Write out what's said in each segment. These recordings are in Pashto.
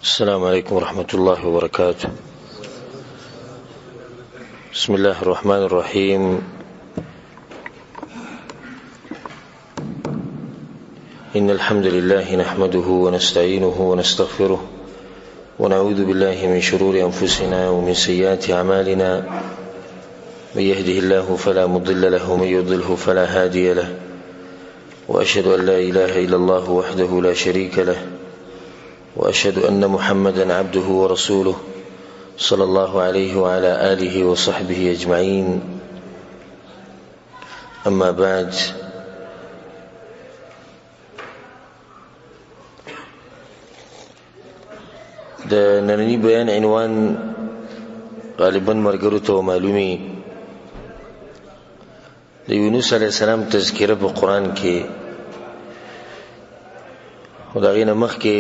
السلام عليكم ورحمة الله وبركاته. بسم الله الرحمن الرحيم. إن الحمد لله نحمده ونستعينه ونستغفره ونعوذ بالله من شرور أنفسنا ومن سيئات أعمالنا. من يهده الله فلا مضل له ومن يضلله فلا هادي له، وأشهد أن لا إله إلا الله وحده لا شريك له، وأشهد أن محمدا عبده ورسوله صلى الله عليه وعلى آله وصحبه أجمعين. أما بعد، د نننی بیان عنوان غالبا مرګرو ته معلومي د یونس علیه السلام تذکره په قرآن کې، او دا غینه مخکې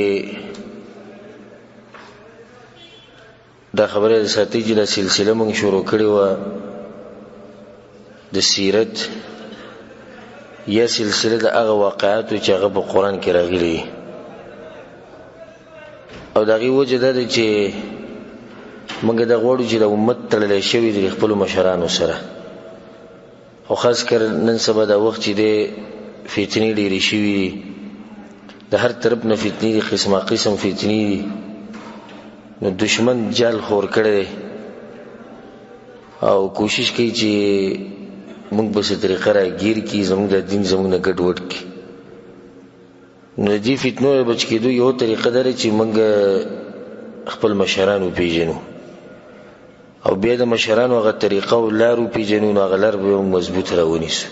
دا خبره د ساتي چې دا سلسله موږ شروع کړې وه د سیرت یا سلسله د هغه واقعاتو چې هغه په قرآن کې راغلي، او د هغې وجه دا ده چې موږ دا غواړو چې د امت تړلی شوي د خپلو مشرانو سره، او خاص کر نن سبا دا وخت چې دی فتنې ډېرې شوي دي، د هر طرف نه فتنې دي، قسمه قسم فتنې دي، نو دشمن جال خور کړی دی او کوشش کوي چې موږ به څه طریقه راګیر کړي، زموږ د دین زموږ نه ګډوډ کړي. نو د دې فتنو د بچ کېدو یو طریقه دا ده چې موږ خپل مشران وپېژنو، او بیا د مشرانو هغه طریقه او لار وپېژنو، نو هغه لار به موږ مضبوط راونیسو.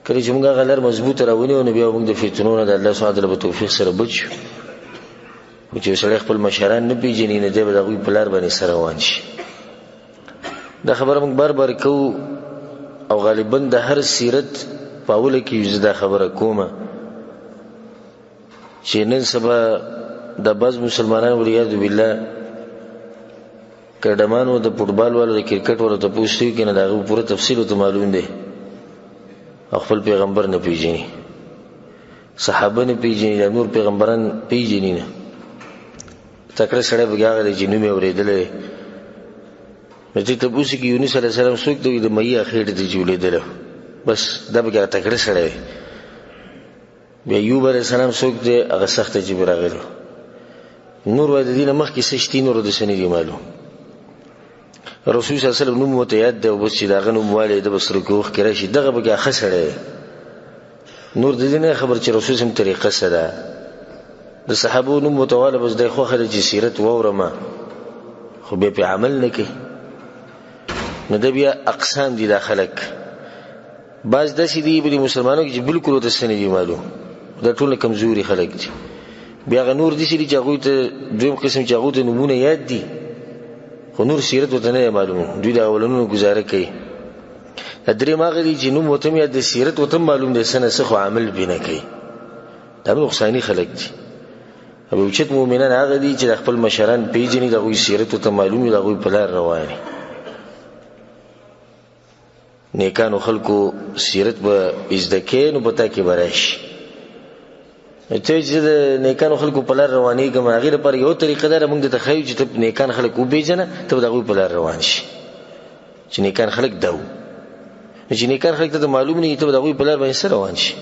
کله چې موږ هغه لار مضبوط راونیو، نو بیا موږ د فتنو نه د الله سبحانه وتعالی په توفیق سره بچ شو. خو چې سړی خپل مشران نه پېژني، نو دی به د هغوی په لار باندې سره روان شي. دا خبره موږ بار بار کوو، او غالبا د هر سیرت په اوله کې زه دا خبره کومه چې نن سبا د بعض مسلمانانو والعیاذ بالله کډمانو د فوټبال والو د کرکټ والو ته پوښتنه کوي، نه د هغه پوره تفصیل ورته معلوم دی، او خپل پیغمبر نه پیژني، صحابه نه پیژني، د نور پیغمبران پیژني نه. تکړه سړی به هغه دی چې نوم یې اورېدلی، نو چې ته پوښتې کې یونس علیه السلام څوک دی، د مهي خېټې ته چې ولیدلی، بس دا به هغه تکړه سړی دی. بیا ایوب علیه السلام څوک دی، هغه سخته چې به راغلی. نور وایي د دې نه مخکې څه شتي، نور د څه نه دي معلوم. رسول صلی الله علیه وسلم نوم ورته یاد دی، او بس چې د هغه نوم والی د به سترګو کې اوښکې راشي، دغه به هغه ښه سړی دی. نور د دې نه خبر چې رسول صلی طریقه څه ده. د صحابو نوم ورته والی، بس دی خوښه ده چې سیرت واورمه، خو بیا پې عمل نه کوي. نو ده بیا اقسام دي دا خلک. بعض داسې دي په مسلمانانو کې چې بالکل ورته څه نه دي معلوم، دا ټول کمزوري خلک دي. بیا هغه نور داسې دي چې هغوی ته دویم قسم چې هغوی ته نومونه یاد دي، خو نور سیرت ورته نه دی معلوم، دوی د اولنونو ګزاره کوي. درېیم هغه دي چې نوم ورته هم یاد دی، سیرت ورته هم معلوم دی، څه نه څه، خو عمل پې نه کوي. دا هم نقصاني خلک دي. او اوچت مؤمنان هغه دي چې د خپل مشران پیژني، د هغوی سیرت ورته معلوم وي، د هغوی په لار روان وي. نیکانو خلکو سیرت به زده کوې، نو په تا کې به راشي. ته چې د نیکانو خلکو په لار روانېږم، هغې لپاره یو طریقه ده، موږ درته ښیو چې ته نیکان خلک وپېژنه، ته به د هغوی په لار روان شي چې نیکان خلک دا وو. نو چې نیکان خلک ته معلوم نه وي، ته به د هغوی په لار باندې څه روان شي.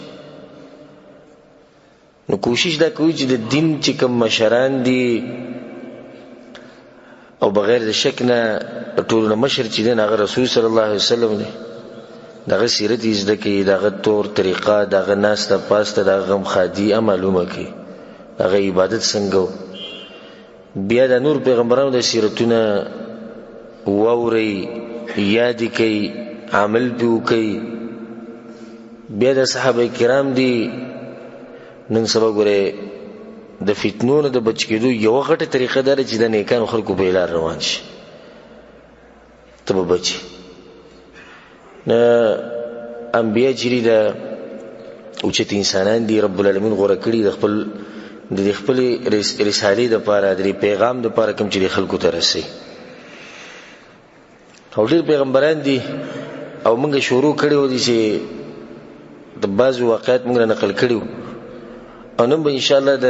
نو کوشش دا کوي چې د دین چې کوم مشران دي، او بغیر د شک نه ټولو نه مشر چې دی هغه رسول صلی الله علیه وسلم دی، دغه سیرت یې زده کړي، دغه طور طریقه، دغه ناسته پاسته، دغه غمخادي معلومه کړي، دغه عبادت څنګه و. بیا د نور پیغمبرانو د سیرتونه واورئ، یاد یې کوئ، عمل پې وکئ. بیا د صحابه کرام دي، نن سبا ګورئ د فتنو نه د بچ کېدو یوه غټه طریقه دا ده چې د نیکانو خلکو په لار روان شي، ته به بچي. انبیا چې دي د اوچت انسانان دي، رب العالمین غوره کړي د خپلې رسالې دپاره، د پیغام دپاره کوم چې د خلکو ته رسوي. او ډېر پیغمبران دي، او موږ شروع کړي و دي چې د بعضو واقعات موږ نه نقل کړي و، او نن به انشاءالله د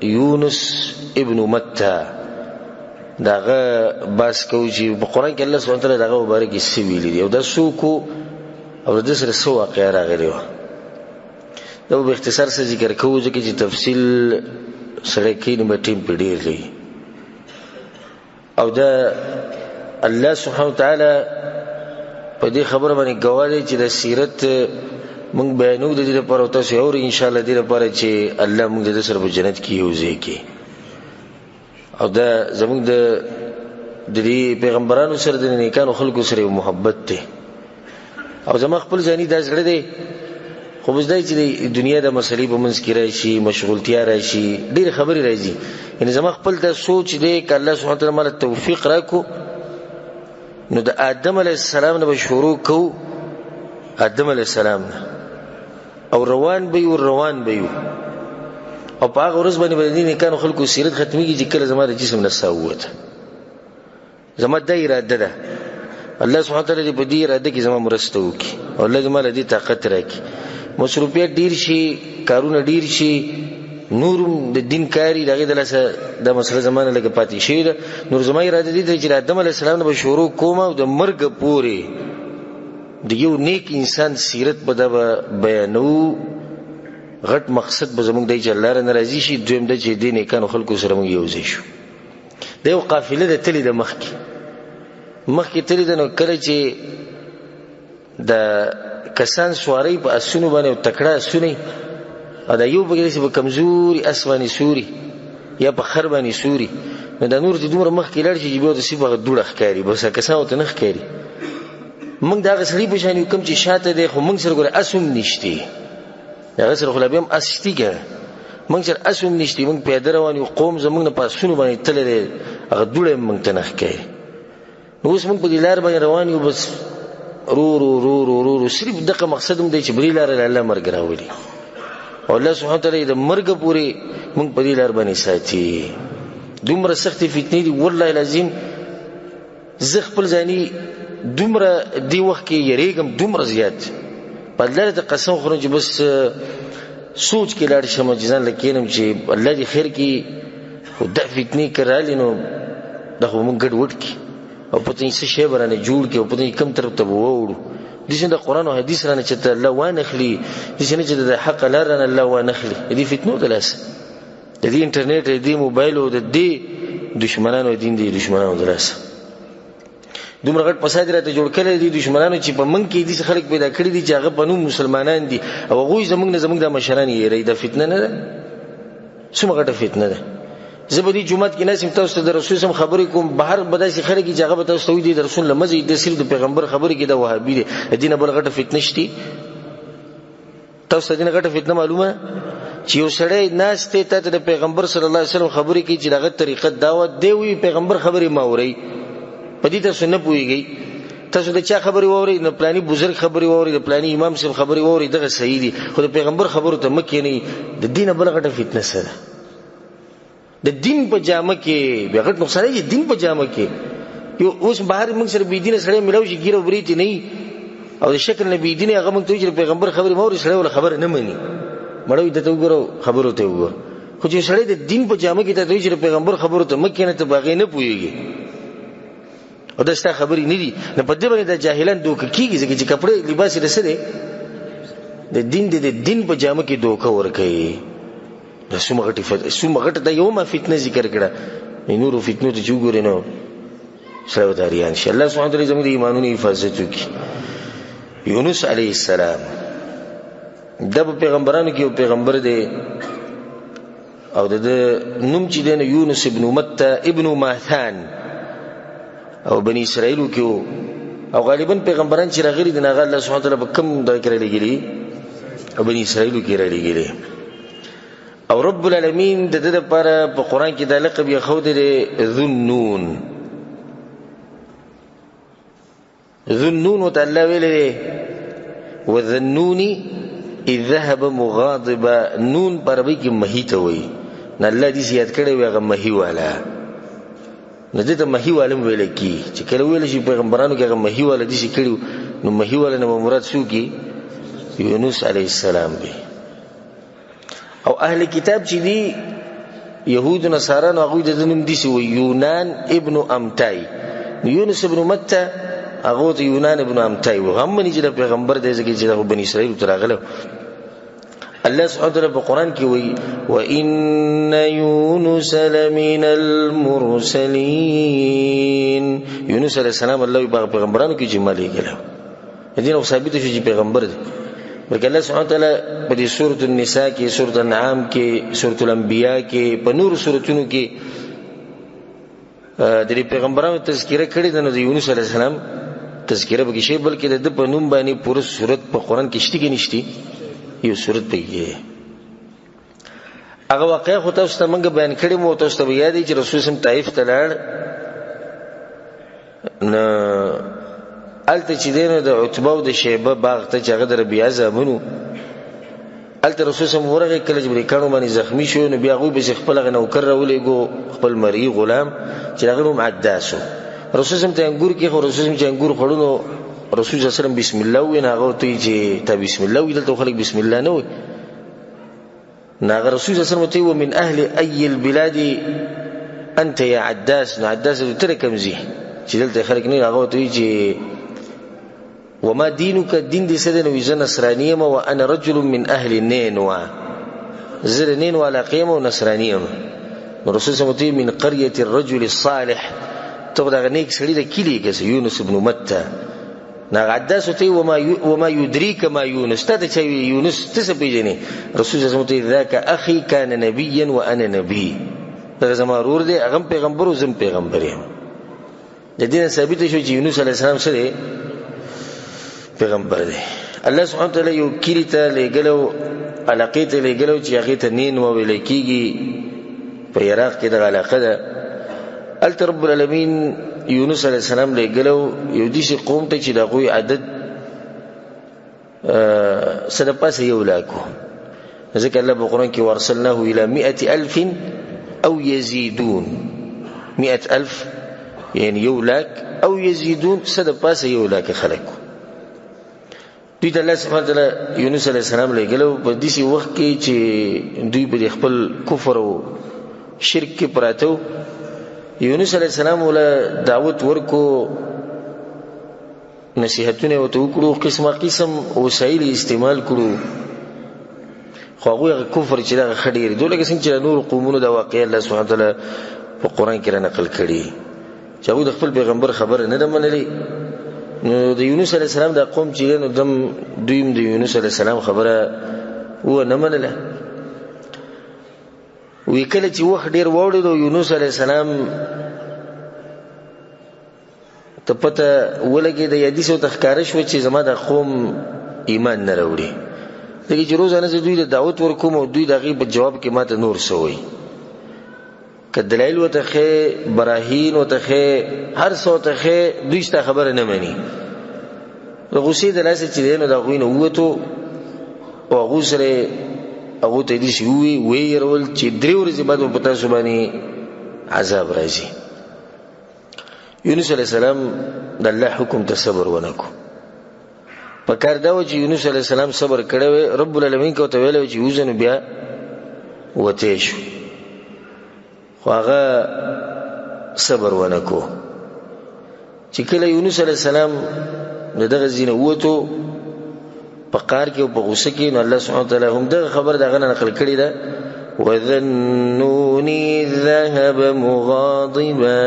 یونس ابن متى داغه باس کو چې په قران کې الله سبحانه وتعالى داغه مبارک سی ویلي دی او د سوکو او د سره سو واقعا راغلی و دا په اختصار سره ذکر کوو ځکه چې تفصیل سره کې نه ټیم پیډیر لري او دا الله سبحانه وتعالى په دې خبره باندې گواهی چې د سیرت موږ بیانو د دې لپاره تاسو او ان شاء الله دې لپاره چې الله موږ د سره په جنت کې یوځي کې او دا زموږ د دې پیغمبرانو سره د نیکانو خلکو سره محبت ته او زما خپل ځاني دا زړه دی خو بزدای چې د دنیا د مسلې په منځ کې راشي مشغولتیا راشي ډېر خبرې راځي یعنی زما خپل د سوچ دی ک الله سبحانه وتعالى مال توفیق راکو نو د آدم علیه السلام نه شروع کو آدم علیه السلام نه او روان به او په هغه ورځ باندې بدینه کانو خلکو سیرت ختميږي چې کله زما د جسم نه ساوت زما د اراده ده الله سبحانه وتعالى دې په دې اراده کې زما مرسته وکي او الله دې مال دې طاقت راکړي مصروفیت ډیر شي کارونه ډیر شي نور د دین کاری دغه دلته د مسله زمانه لګه پاتې شي نور زما اراده دې چې آدم علیه السلام نه شروع کوم او د مرګ پورې د یو نیک انسان سیرت په د بیانو غټ مقصد به زموږ د الله ناراضي شي دویم د چې دین کانو خلکو سره موږ یوځای شو د یو قافله د تلی د مخکې تلی د نو کله چې د کسان سواری په اسونو باندې تکړه اسونی ا د یو بګریسي په کمزوري اسواني سوري یا په خر باندې سوري نو د نور چې دومره مخکې لړ شي به د سیبه دوړه ښکاری بس کسان ته نه ښکاری موږ دا غسړي په شان کوم چې شاته دی خو موږ سره ګوره اسوم نشتی دا غسر خو لابم اسټیګه موږ سره اسوم نشتی موږ پیاده روان یو قوم زموږ نه پاسونو باندې تللې هغه دوړه موږ ته نه ښکاری نو اوس موږ په دې لار باندې روان یو بس رو صرف دغه مقصد هم دی چې بری لار الله مرګ راولي او الله سبحانه وتعالى د مرګ پورې موږ په دې لار باندې ساتي دومره سخت فتنې دي والله العظیم زه خپل ځاني دومره دی وخت کې یریګم دومره زیات په الله ته قسم خورم چې بس سوچ کې لاړ شم چې ځان لکینم چې الله دې خیر کې خو د فتنې کړالې نو دغه موږ ګډ وډ کې او په دې څه شی برانه جوړ کې او په دې کم طرف ته ووړو د څنګه قرآن او حدیث رانه چې الله وانخلي د څنګه چې د حق لار رانه الله وانخلي دې فتنو دلاس د دې انټرنیټ دې موبایل او د دې دشمنانو دین دې دشمنانو دلاس دومره غټ فساد راته جوړ کړی دي دشمنانو چې په من کې دي خلک پیدا کړی دي چې هغه بنو مسلمانان دي او هغه زمونږ د مشران یې ری د فتنه نه ده څومره غټه فتنه ده زبدي جمعات کې ناسم تاسو ته د رسول سم خبرې کوم بهر بداسي خلک چې هغه تاسو ته وي د رسول الله مزید د سیر د پیغمبر خبرې کې د وهابي دي دینه بل غټه فتنه شتي تاسو ته دینه غټه فتنه معلومه چې یو سړی ناس ته د پیغمبر صلی الله علیه وسلم خبرې کوي چې دغه طریقه دعوت دی وی پیغمبر خبرې ماوري پدې تاسو نه پويږئ تاسو د چا خبرې ووري نه پلاني بزرګ خبرې ووري د پلاني امام صاحب خبرې ووري دغه صحیح دي خو د پیغمبر خبرو ته مکه نه د دینه بل غټه فتنه سره د دین په جامه کې بغټ نقصان دی دین په جامه کې یو اوس بهر موږ سره بي دینه سره ملو شي ګیرو بریتی نه او د شکل نبی دینه هغه موږ ته چې پیغمبر خبرې موري سره ول خبر نه مني مړوي د ته وګورو خبرو ته وګورو خو چې سړی د دین په جامه کې ته چې پیغمبر خبرو ته مکه نه ته باغې نه پويږي او داستا خبرې نه دي نه په دې باندې د جاهلان دوک کیږي چې کپڑے لباس رسره د دین په جامه کې دوک ور کوي د سومغټ د یومه فتنه ذکر کړه نورو فتنو ته جوړ نه سره داري ان شاء الله سبحانه وتعالى زموږ د ایمانونو حفاظت وکړي یونس علیه السلام د پیغمبرانو کې پیغمبر دی او د نوم چې دی یونس ابن متى ابن ماثان او بني اسرائیل کې او غالبا پیغمبران چې راغلي دي نه الله سبحانه وتعالى په کوم ځای کې راغلي او بني اسرائیل کې راغلي او رب العالمین د دې لپاره په قران کې د لقب یې خو د ذنون وتعالى ویلې وذنوني اذ ذهب مغاضبا نون پر به کې مهیته وي نه الله دې زیات کړي وي هغه مهی والا نه دې ته مهی والم ویل کی چې کله ویل شي پیغمبرانو کې هغه مهی والا دې شي کړي نو مهی والا نه مراد شو کی یونس علیه السلام دی او اهل کتاب چې دی يهود نصارى هغه د نوم دي سي یونان ابن امتای. یونس ابن متى هغه یونان ابن امتای و هم نه چې پیغمبر دی ځکه چې د بنی اسرائیل تر راغله. الله سبحانه وتعالى په قران کې وایي وان يونس لمن المرسلين. یونس علیہ السلام الله په پیغمبرانو کې جمع لګیږي. دین او ثابت شي چې پیغمبر دی. بلکې الله سبحانه وتعالى په دې سورۃ النساء کې، سورۃ الانعام کې، سورۃ الانبیاء کې، په نور سورۃونو کې د پیغمبرانو تذکرہ کړی ده. نو د یونس علیہ السلام تذکرہ به شي، بلکې د په نوم باندې پوره سورۃ په قران کې شته کې نشته. یو سورۃ پیږي هغه واقعه خو تاسو ته موږ بیان کړی مو. تاسو ته یاد دی چې رسول سم طائف ته لاړ، نه الته چې دینه د عتبه او د شیبه باغ ته چې هغه د ربیعه زامنو الته رسول سم ورغه کله چې بریکانو باندې زخمی شو، نو بیا غوی به خپل نوکر راولېګو، خپل مری غلام چې هغه نوم عداسو. رسول سم ته انګور کې خو رسول سم چې انګور خړونو رسول صلی الله علیه وسلم بسم الله وینا هغه ته چې ته بسم الله ویل ته خلک بسم الله نه وي. ناغه رسول صلی الله علیه وسلم ته ومن اهل اي البلاد انت يا عداس. نو عداس تر کمزي چې دلته خلک نه هغه ته چې وما دينك دين دي سدن ويزن نصرانيه وانا رجل من اهل النينوى. زر نينوى على قيمه ونصرانيه. الرسول صلى الله عليه وسلم من قريه الرجل الصالح. تبدا غنيك سړي د کلی کې یونس ابن متى. نا عداس ته وما يدريك ما يونس. ته چې یونس څه پیژنې؟ رسول صلى الله عليه وسلم ذاك اخي كان نبيا وانا نبي. دا زما ورور دی، هغه پیغمبر او زم پیغمبر یم. د دې ثابت شو چې یونس علیه السلام سره پیغمبر دی. الله سبحانه وتعالى یو کلی ته لګلو، علاقه ته لګلو چې هغه ته نین و ویل کیږي په عراق کې د علاقه ده. الته رب العالمین یونس علیه السلام لګلو یو دیشي قوم ته چې د غوی عدد سره پاسه یو لاکو. ځکه الله په قران کې ورسلناه الى 100,000 او يزيدون. 100,000 یعنی یو لاک او يزيدون سره پاسه یو لاک خلک. دوی د الله سبحانه وتعالى یونس علیه السلام لګلو په دې وخت کې چې دوی په خپل کفر او شرک کې پراته. یونس علیه السلام ولا دعوت ورکو، نصیحتونه وته وکړو، قسمه قسم وسایل استعمال کړو. خو هغه کفر چې دا خډیر دغه څنګه چې نور قومونو د واقع الله سبحانه وتعالى په قران کې را نقل کړي چې هغه د خپل پیغمبر خبر نه منلې. نو د یونس علیه السلام د قوم چې نو دم دویم د یونس علیه السلام خبره و نه منله. وی کله چې وخت ډیر وړو د یونس علیه السلام ته پته ولګي د حدیث او تخکارش و چې زما د قوم ایمان نه وروړي. دغه چې روزانه دوی د دعوت ورکوم او دوی دغه په جواب کې ماته نور سوي کدلایل وتخه براهین وتخه هر څو تخه دوی ست خبره نه مانی. غوسی د لاسه چې دینو دا غوینه وته او غوسره هغه ته دې شي ویرول چې درې ورځې بعد په تاسو باندې عذاب راځي. یونس علیه السلام د الله حکم ته صبر ونکو. په کار دا و چې یونس علیه السلام صبر کړو، رب العالمین کو ته ویل چې وزن بیا وته شو، خو هغه صبر ونکو. چې کله یونس علیه السلام دغه زینه وته په قار کې او په غوسه کې، نو الله سبحانه وتعالى هم دغه خبر دغه نقل کړی ده. وذنوني ذهب مغاضبا.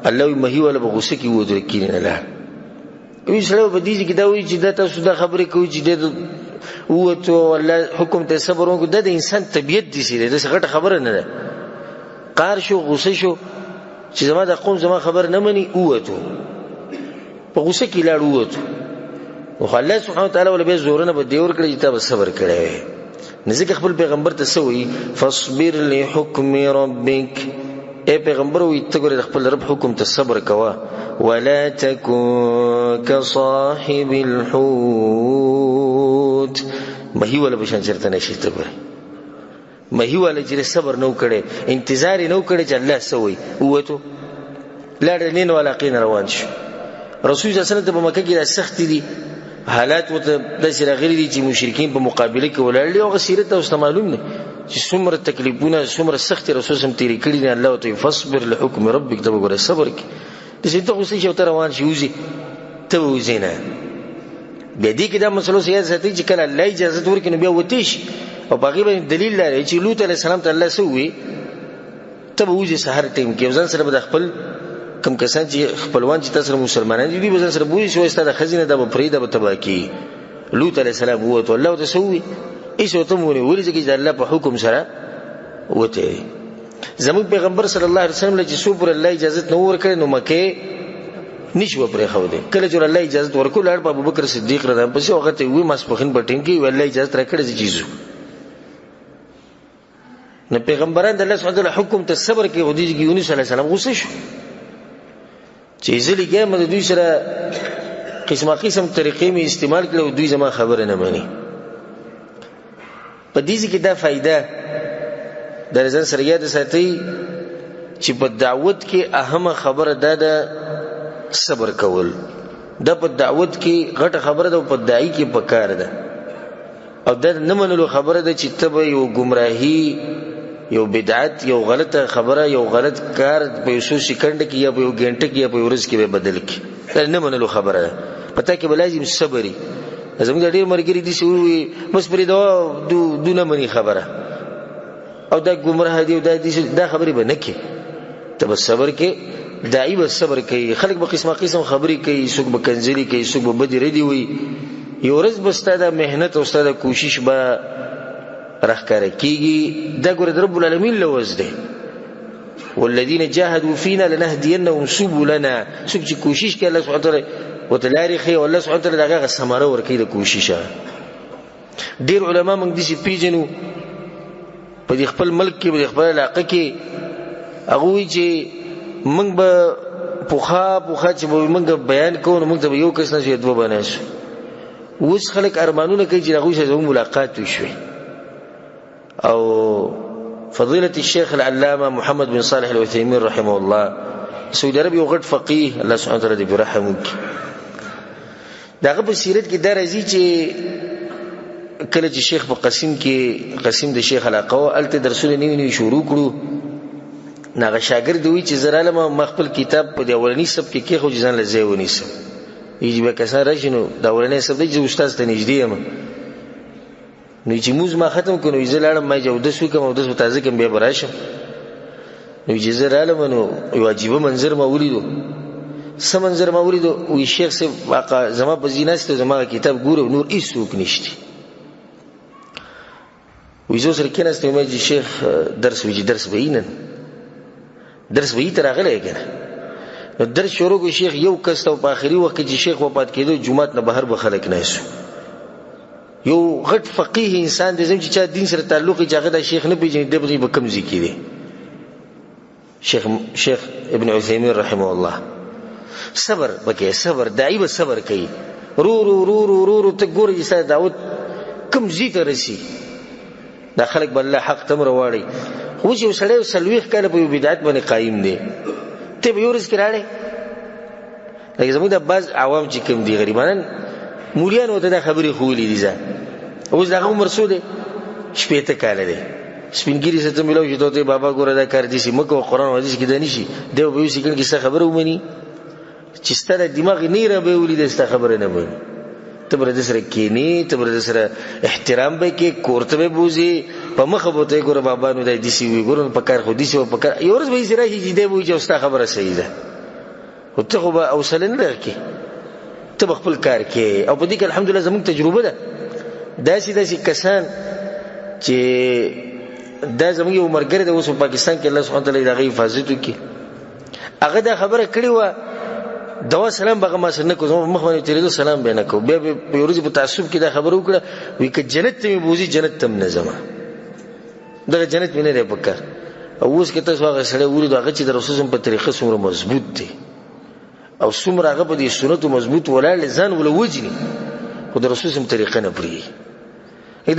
الله مهي ولا په غوسه کې وته کینه لا وی سره په دې کې دا وی چې دا تاسو دا خبره کوي چې د وته الله حکم ته صبر وکړه. د انسان طبيعت دي سره د څه غټه خبره نه ده. قار شو غوسه شو چې زما د قوم زما خبر نه مني، وته په غوسه کې لاړ وته. او الله سبحانه وتعالى ول به زورنه به دیور کړی چې تاسو صبر کړئ. نزدیک خپل پیغمبر ته سوی فاصبر لحکم ربک. اے پیغمبر وي ته ګور خپل رب حکم ته صبر کوا. ولا تكن كصاحب الحوت. مهي ولا بشان چرته نشي ته ګور مهي ولا چې صبر نو کړي، انتظار نو کړي چې الله سوی وته لاړ نین ولا قین روان شو. رسول الله صلی الله علیه وسلم په مکه کې سخت دي حالات وته د سره غیر دي چې مشرکین په مقابله کې ولاړ دي او غسیرت او معلوم نه چې څومره تکلیفونه څومره سخت رسول سم تیری کړی نه الله ته فصبر لحکم ربک ته وګوره صبر کې د څه ته غوسه شو تر روان شي وزي ته وزینه بیا دې کې دا مسلو سیاست ساتي چې کله الله اجازه ورکړي نو بیا وتی شي او باقي باندې دلیل لري چې لوط علیه السلام ته الله سوې ته وزي سحر ټیم کې ځان سره به خپل کم کسان چې خپلوان چې تاسو مسلمانان دي به ځان سره بوې شو استاد خزینه د فريده به تباکی لوط علیه السلام وته الله ته سوې ایسو ته مونږ ولې چې الله په حکم سره وته زموږ پیغمبر صلی الله علیه وسلم چې سو پر الله اجازه نو ورکړي نو مکه نشو پرې خو دې کله چې الله اجازه ورکول اړ په ابوبکر صدیق رضی الله عنه پسې وخت وي مسپخین پټین کې الله اجازه راکړي چې چیزو نو پیغمبران د الله سبحانه وتعالى حکم ته صبر کې ودی کې یونس علیه السلام غوسه شو چې ځلې کې مده دوی سره قسمه قسم طریقې می استعمال کړو دوی زما خبره نه مانی په دې کې دا فائدہ د ځان سره یاد ساتي چې په دعوت کې اهمه خبره ده صبر کول د په دعوت کې غټه خبره ده او په دای کې پکار ده او د نه منلو خبره ده چې تبه یو گمراهی یو بدعت یو غلطه خبره یو غلط کار په یو سکند کې یا په یو غنټه کې یا په ورځ کې به بدل کی دا نه منلو خبره ده پته کې بلازم صبري زموږ ډېر مرګري دي چې وي مسپری دا نه مني خبره او دا گمراه دي او دا خبري به نه کی ته صبر کې دای به صبر کوي خلک به قسمه قسم خبري کوي څوک به کنځلي کوي څوک به بدی ردی وي یو ورځ به ستاده مهنت او ستاده کوشش به راخکاره کیږي دا ګور رب العالمین لوز ده والذین جاهدوا فینا لنهدینهم سبلنا څوک چې کوشش کوي الله سبحانه وتعالى وتلاري خي الله سبحانه وتعالى دغه ثمره ورکړي د کوششه ډیر علما موږ دي چې پیژنو په خپل ملک کې په خپل علاقه کې هغه چې موږ به پوخا چې موږ بیان کوو موږ ته یو کس نه شي دوه بناش اوس خلک ارمانونه کوي چې هغه سره ملاقات وشي او فضيلة الشيخ العلامة محمد بن صالح العثيمين رحمه الله سعودي عربي وغټ فقيه الله سبحانه وتعالى دې برحم وکړي داغه په سیرت کې دا راځي چې کله چې شیخ په قسم د شیخ علاقه الته درسونه نیو شروع کړو ناغه شاګرد وی چې زراله مخبل کتاب په اولنی سب کې خو ځان لزی ونیسم یی به کسان راشنو دا اولنی سب د استاد ته نږدې یم نو چې موږ ما ختم کړو زلاله ما جو د سو کوم او د تازه کوم به براشم نو چې زراله نو یو عجیب منظر ما ولیدو سم منظر ما ولیدو وی شیخ سے واقع زما په زیناسته زما کتاب ګورو نور هیڅوک نشته وی زو سره کېناسته ما چې شیخ درس وینن درس وی تر غلې کنه درس شروع کو شیخ یو کس ته په اخري وخت کې شیخ وفات کېدو جمعات نه بهر به خلک نه شو یو غټ فقيه انسان د زم چې دین سره تعلق یې هغه د شیخ نه پیژني د به کم ذکر دي شیخ ابن عثيمين رحمه الله صبر بکې صبر دای به صبر کوي رو ته ګورې چې داوود کم زیته رسی دا خلک بل حق تمر واړي خو چې وسړی سلويخ کله په بدعت باندې قائم دي ته به ورس کړاړې لکه زموږ د بعض عوام چې کوم دي غریبانان مولیان وته دا خبرې خولې دي ځه اوس دغه عمر سو دي شپېته کال دي سپینګری څه ته ملو چې دوی بابا ګوره دا کار دي چې مکو قرآن حدیث کې دانی شي دی به یو سکن کې څه خبره ومني چې ستاره دماغ نه را به ولید څه خبره نه ومني ته بر د سره کېنی ته بر د سره احترام به کې کوړته به بوزي په مخه بوته ګوره بابا نو دای دي سی وی ګورن په کار خو دي سی په کار یو ورځ به زیرا چې دی وي چې استا خبره صحیح ده او ته خو به اوصلن لرکې ته خپل کار کې او په دې کې الحمدلله زموږ تجربه ده داسې کسان چې دا زموږ یو مرګره د اوس په پاکستان کې الله سبحانه وتعالى دغه حفاظت وکړي هغه دا خبره کړې و دوا سلام بغه ما سره کو مخ باندې تیرېدو سلام به نه کو بیا په ورځ په تعصب کې دا خبره وکړه وی ک جنت ته بوزي جنت تم نه زما دغه جنت مینه ده پکا او اوس کې تاسو هغه سره ورته هغه چې د رسول په طریقه څومره مضبوط دي او څومره هغه په دې سنت مضبوط ولاړ ځان ولا وجني خو د رسول په طریقه نه پری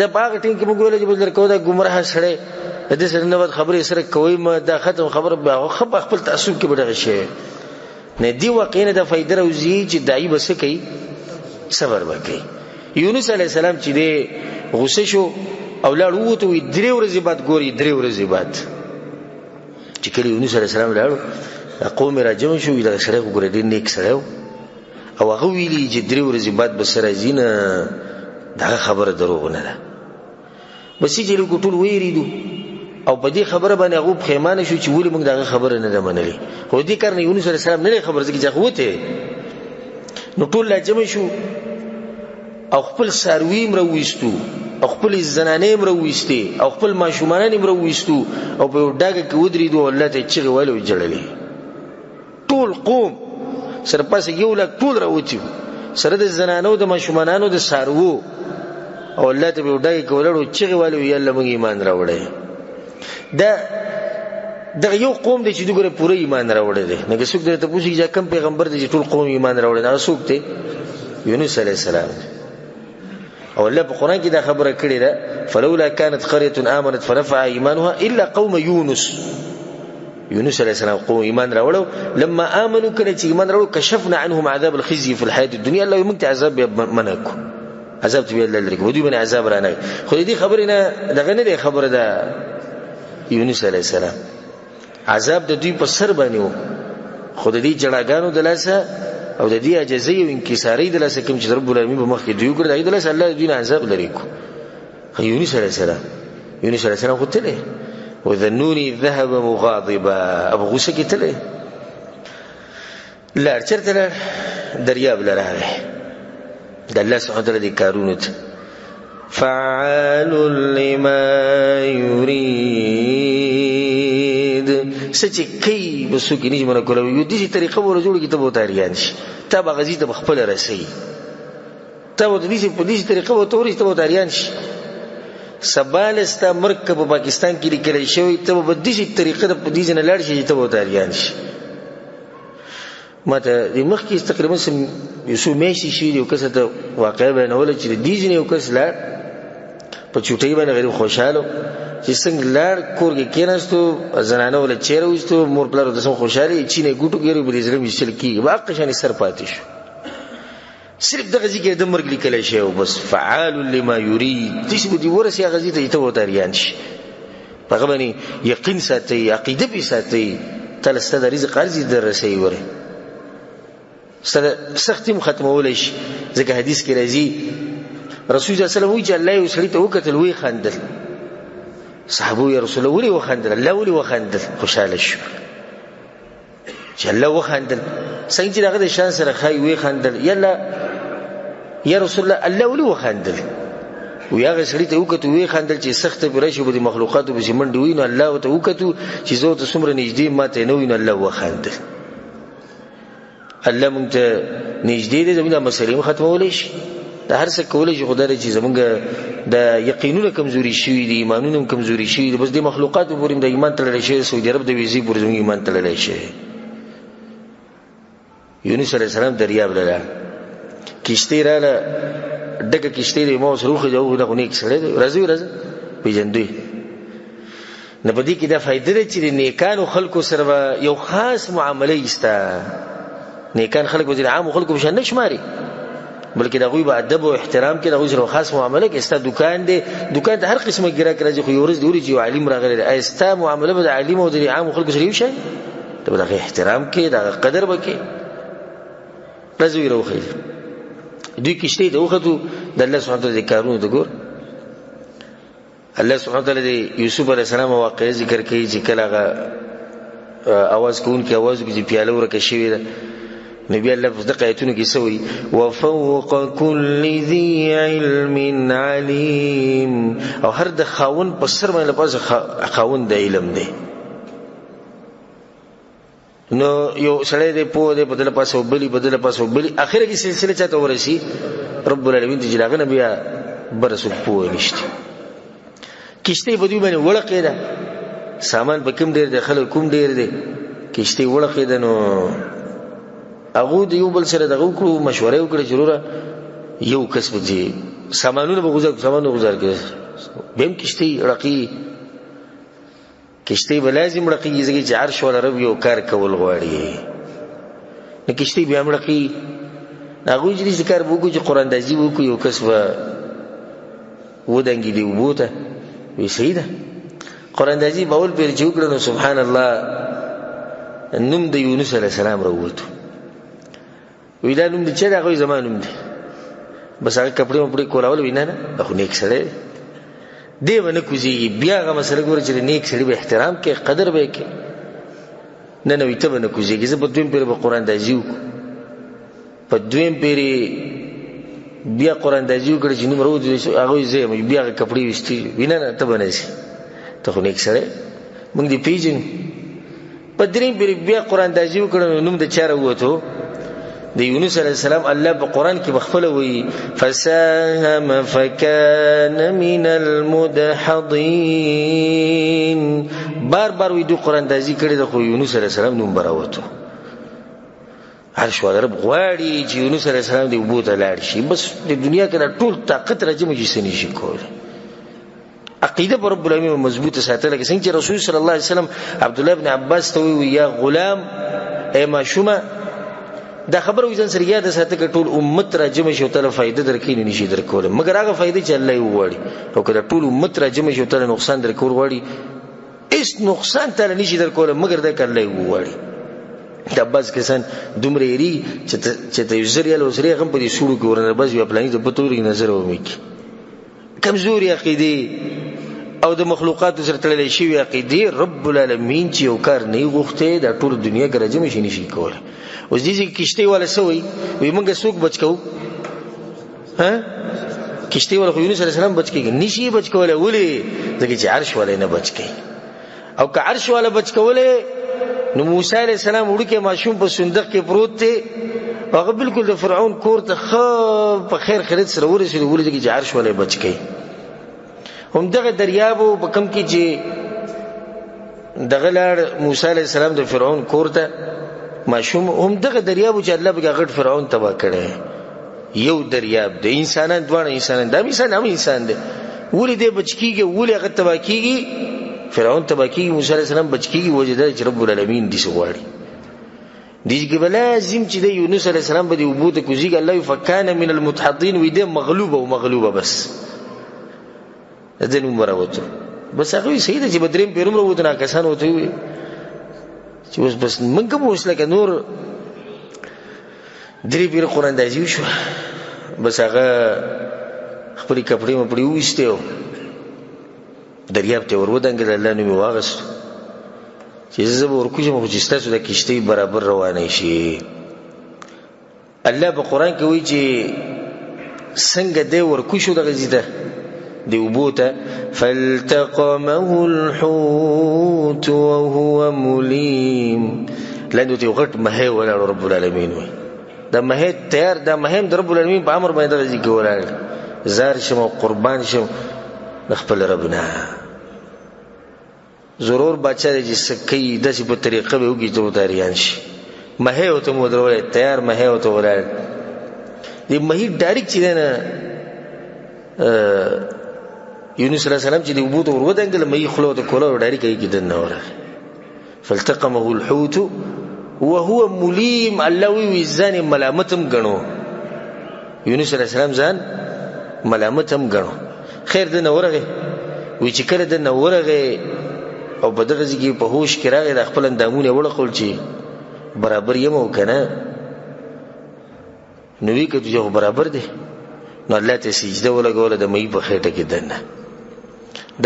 دا باغ ټینګ کې موږ ویل چې بل کو دا گمراه سره د دې سره نو خبرې سره کوي ما دا ختم خبر به خپل تعصب کې بدغه شي نه دی واقعینه د فائدې راوځي چې دای بس کوي صبر وکړي یونس علی السلام چې دی غصه شو او لاړ ووته وي 3 ورځې بعد ګوري 3 ورځې بعد چې کله یونس علیه السلام لاړ قوم راجم شو دغه سره وګوره ډېر نیک سره او هغه ویلي چې 3 ورځې بعد به سره ځینه دا خبره دروغ نه ده بس چې له ټول ویریدو او په دې خبره باندې هغه پښیمانه شو چې ولې موږ دا خبره نه ده منلې خو دې کار نه یونس علیه السلام نه خبر ځکه چې وته نو ټول راجم شو او خپل ساروی مرويستو او خپل زنانه مرويستي او خپل ماشومان مرويستو او په ډاګه کې ودرېدو الله ته چغې والو جړلې ټول قوم سره پاسه یو لک ټول راوتی سره د زنانو د ماشومانانو د سارو او الله ته په ډاګه کې ولړو چغې والو یا الله موږ ایمان راوړې دا یو قوم دی چې دغه پوره ایمان راوړی دی نه څوک درته پوښي چې کوم پیغمبر دی چې ټول قوم ایمان راوړی دا څوک دی یونس علیه السلام او الله په قران کې دا خبره کړې ده فلولا كانت قريه امنت فنفع ايمانها الا قوم يونس یونس علیه السلام قوم ایمان راوړو لما امنوا کله چې ایمان راوړو کشفنا عنهم عذاب الخزي في الحياه الدنيا الله يمت عذاب منکو عذاب ته الله لري ودی باندې عذاب رانه خو دې خبره نه دغه نه خبره ده یونس علیه السلام عذاب د دوی په سر باندې و خو د دې جړاګانو د لاسه او د دې عجزي او انکساري د لاسه کوم چې رب العالمین په مخ کې دوی کړل د لاسه الله دې عذاب لري کو یونس علیه السلام خو ته وذنوني ذهب مغاضبا ابو غوسه کې تله لا چرته دریاب لراغه د الله سبحانه وتعالى دې کارونه فعال لما يريد سچ کی بسو کې نشي مونږ کولو یو دې طریقه ور جوړ کی ته بو تاریان شي ته بغزي ته خپل رسي ته و دې په دې طریقه و توري ته بو تاریان شي سبالستا مرکب په پاکستان کې لیکل شوی ته په دې طریقه په دې نه لړ شي ته بو تاریان شي ماته د مخ کې تقریبا یو میشي شي یو کس ته واقع به نه ول چې دې ځنه یو کس لا په چوټي باندې غیر خوشاله چې څنګه لار کور کې کېناستو زنانه ول چیرې وستو مور پلار د سم خوشاله چې نه ګټو ګیرو بلی زلم یشل کی واقع شان سر پاتې شو صرف دغه ځکه د مرګ لیکل شي او بس فعال لما يريد دې دې ورسې غزي ته ته وتاریان شي هغه باندې یقین ساتي عقیده به ساتي تل ست د رزق ارزي درسي وره سختي ختمول شي ځکه حدیث کې راځي رسول الله صلی الله علیه وسلم وی چې الله یو سړی ته وکتل وی خندل صحابه یا رسول الله ولي وخندل الله ولي وخندل خوشاله شو چې الله وخندل څنګه چې دغه شان سره خای وی خندل یلا یا رسول الله الله ولي وخندل ویا غسړی ته وکتو وی خندل چې سخت برشه به مخلوقات به منډ وینو الله ته وکتو چې زو ته څومره نږدې ماته نه وینو الله وخندل الله مونږ ته نږدې دې زموږه مسلې ختمولې شي د هر څه کولای شي خدای چې زمونږ د یقینونو کمزوري شي دي ایمانونو کمزوري شي بس د مخلوقات پورې د ایمان تللی شي سعودي عرب د ویزي پورې زموږ ایمان تللی شي یونس علیه السلام دریاب لاله کشتی رااله دغه کشتی د مو سره خو جو د نیک سره راځي پیجندوی نه پدې کې دا فائدې ده چې نیکانو خلکو سره یو خاص معاملې استا نیکان خلک وزیر عام خلکو بشن نشماري بلکې دا غوي به ادب او احترام کې دا غوي سره خاص معاملې کې استا دکان دی دکان ته هر قسمه ګراک راځي خو یو ورځ دی چې عالم راغلی استا معاملې به عالم او د عام خلکو سره یو شي ته دا احترام کې دا قدر وکي راځي روخي دوی کشته د وختو د الله سبحانه وتعالى کارونه د ګور الله سبحانه وتعالى د یوسف علیه السلام واقعي ذکر کوي چې کله आवाज کوون کې आवाज کې پیاله ورکه شوی ده نبی الله په دغه آیتونو کې سوی وفوق كل ذي علم عليم او هر د خاون په سر باندې لپاره خاون د علم دی نو یو سړی دی په دې بدله پاسو بلی اخر کې سلسله چاته ورسی رب العالمین دې جلاغه نبی برسو په نشته کشته بدوی باندې وړقې ده سامان بکم ډیر د خلک کوم ډیر دي کشته وړقې ده نو هغه د یو بل سره دغه کړو مشوره وکړه ضروره یو کس به سامانونه به گزار کړي بهم کشته رقي کشته به لازم رقي چې عرش ولا رب یو کار کول غواړي نو کشته به هم رقي هغه چې ذکر وکړي چې قران دازي وکړي یو کس به ودانګي دی وبوته وی صحیح ده قرآن دازي باول پیر چې وکړه نو سبحان الله نوم د یونس علیه السلام راووتو وی دا نوم د چا دی هغه زما نوم دی بس هغه کپړې مپړې کولاول وی نه خو نیک سړی دی به نه کوزېږي بیا هغه مسله ګوره چې نیک سړي به احترام کوي قدر به یې کوي نه وی ته به نه کوزېږي زه په دویم پیر به قرآن دازي وکړو په دویم پیرې بیا قرآن دازي وکړه چې نوم راووتو هغه زه یم بیا هغه کپړې ویستې وی نه ته به نه ځې ته خو نیک سړی موږ دې پېژنو په دریم پیرې بیا قرآن دازي وکړه نوم د چا راووتو د یونس علیه السلام الله په قرآن کې بخپله وایي فساهم فکان من المدحضین بار بار وی دو قرآن دازي کړی د خو یونس علیه السلام نوم به راووتو عرش والا رب غواړي چې یونس علیه السلام دې اوبو ته لاړ شي بس د دنیا کې دا ټول طاقت راجمع شي څه نشي کولی عقیده پر رب العالمین مضبوطه ساتل کې څنګه چې رسول صلی الله علیه وسلم عبد الله بن عباس ته وی یا غلام ای ماشومه دا خبر وي ځان سره یاد ساته کې ټول امت راجمع شي او ته فائدہ درکې نه نشي درکول مګر هغه فائدې چې الله یې وغواړي او کله ټول امت راجمع شي او ته نقصان درکول غواړي هیڅ نقصان ته نشي درکول مګر دا الله یې وغواړي دا بس کسان دومره یری چې ته یوزریال وسری هم په دې شروع کې ورنه بس یو پلان ته په توري نظر ومکي کمزوري عقیده او د مخلوقات سره تړلې شي عقیده رب العالمین چې یو کار نه غوښته دا ټول دنیا کې راجمع شي نشي کول اوس دې کشته والا سوې وي موږ څوک بچ کو ها کشته والا خو یونس علیه السلام بچ کېږي نشي بچ کوله ولې ځکه چې عرش والا نه بچ کېږي او که عرش والا بچ کوله نو موسی علیہ السلام وړو کې ماشوم په صندوق کې پروت دی هغه بالکل د فرعون کور ته په خیر خرید سره ورسېد ولې چې عرش والا بچ کړي هم دغه دریابو په کم کې چې دغه لار موسی علیہ السلام د فرعون کور ته ماشوم هم دغه دریابو چې الله به غټ فرعون تبا کړي یو دریاب د انسانان دوه انسانان د انسان دی ولې دې بچ کیږي ولې هغه تبا کیږي فرعون تباکی موسی علیہ السلام بچکی وجدا چې رب العالمین دې سغواړي دې کې بلازم چې د یونس علیہ السلام باندې وبوت کوزیږي الله فکان من المتحضین و دې مغلوبه بس ځنه مروته بس هغه سیده چې بدریم پیروم وروته نه کسان وته چې بس منګه موږ لکه نور درې پیر قرآن دازي شو بس هغه خپل کپڑے مپړې وښته دریاب ته ورودانګل الله نو واغس چې زه ورکوجم خو چې ستاسو د کشتۍ برابر روانه شي الله په قران کې وایي چې څنګه دې ورکوشو د غزیده دی وبوته فالتقمه الحوت وهو مليم لانه ته غټ مه ولا رب العالمین وي دا مه تیار دا مهم رب العالمین په امر باندې غزي کولاړ زار شم او قربان شم خپل ربنا ضرور بچا دې سکه د څه په طریقه به وګي ته تاریان شي مه او ته مو درول تیار مه او ته ولای دې مه ډایرکټ چې نه یونس علیہ السلام چې دې وبوت ورودانګل مه خلو ته کوله ډایرکټ کې دنه وره فالتقمه الحوت وهو مليم الله وی ځان ملامتم غنو یونس علیہ السلام ځان ملامتم غنو خیر دنه ورغه وی چې کړه دنه ورغه او بدغه ځکه په هوش کې راغی د خپل اندامونه وړخول چې برابر یم او کنه نو وی کته جو برابر دی نو الله ته سجده ولګول د مې په خېټه کې دنه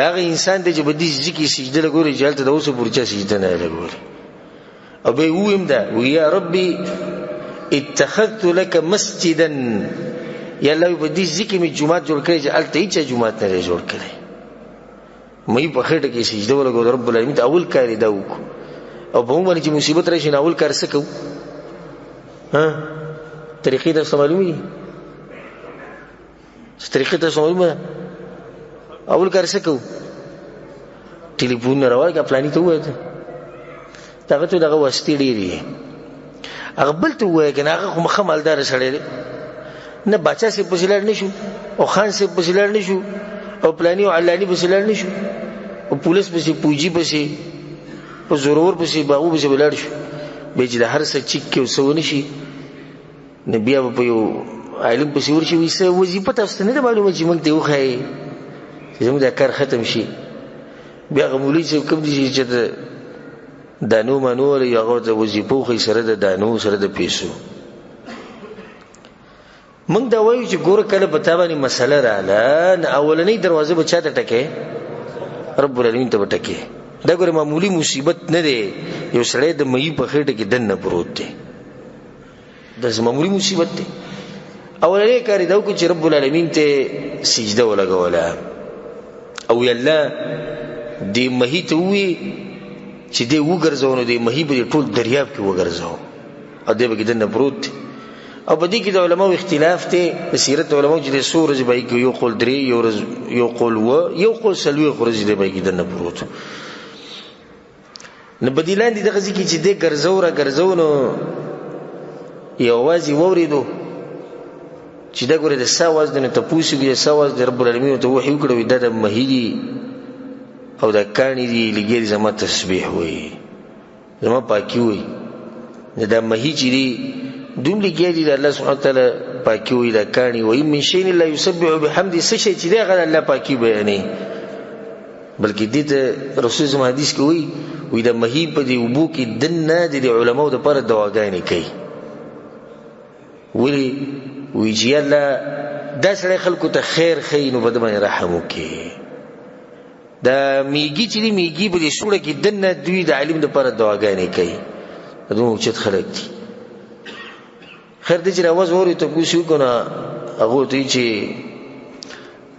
دا انسان دی چې بدی ځکه سجده لګوري جالته د اوسه پورچا سجده نه لګوري او به ویم دا وی یا ربي اتخذت لك مسجدا یا الله بدی ځکه می جمعه جوړ کړی چې الته هیڅ جمعه نه جوړ کړی مې په خېټه کې سجده ولګول رب العالمین اول کاری دا وک او په موږ چې مصیبت راشي نه اول کار سکو ها طریقې د معلومي طریقې د معلومه اول کار سکو ټلیفون راوړل کا پلاني ته وایي داغه ته دغه واسطې ډیری هغه بل ته وایي کنه هغه خو مالدار سره نه بچا سي پوسلر نشو او خان سي پوسلر نشو او پلاني او علاني پوسلر نشو او پولیس پسې پوجي پسې او ضرور پسې باغو پسې ولر شو به چې د هر څه چیک کې وسو نشي نبي په یو علم پسې ورشي وسه وظیفه تاسو نه معلومه چې موږ ته وخی چې زموږ دا کار ختم شي. بیا هغه مولوي صاحب کوم دي چې د دانو مانو ولا هغه د وظیفو خو سره د دانو سره د پیسو. موږ دا وایو چې ګوره کله په تا باندې مسله رااله نه اولنۍ دروازه به چا ته ټکې؟ رب العالمین ته به ټکې. دا ګوره معمولی مصیبت نه دی. یو سړی د مئی په خېټه کې دننه پروت دی، دا معمولی مصیبت دی. اولنۍ کار دا وکړو چې رب العالمین ته سجده ولګوله او یا الله دې مئی ته ووایي چې دې وګرځو نو دې مئی به ټول دریاب کې وګرځو او دې به کې دننه پروت دی. او په دې کې د علماو اختلاف دی. د سیرت علماو چې د څو ورځې به کې یو قول 3 یو قول یو قول 4 ورځې دی به کې دننه پروت. نو بدیلان دي دغه ځکه چې دې ګرځو نو یو आवाज ووریدو چې دا ګوره د ساواز د نه تاسو کې د ساواز د رب العالمین ته وحی وکړو دا د مهیدی او دا کانی دی لګي زما تسبیح وای زما پاکي وای دا مهی چې دی دوم لګي دی الله سبحانه وتعالى پاکي وای دا کانی وای من شین الله یسبح بحمد سشي چې دا غل الله پاکي بیانې بلکې دې ته رسول زما حدیث کې وای دا مهی په دی وبو کې دنه د علماو د پر دواګانې کوي. ولی ویجی الله دا سره خلکو ته خیر خینو په دمه رحم وکي. دا میګي چې دی میګي په دې سوره کې دنه دوی د علم د پر دواګانې کوي. دوی چې خلک دي خیر دې چې आवाज وری ته پوښیو کنه هغه ته چې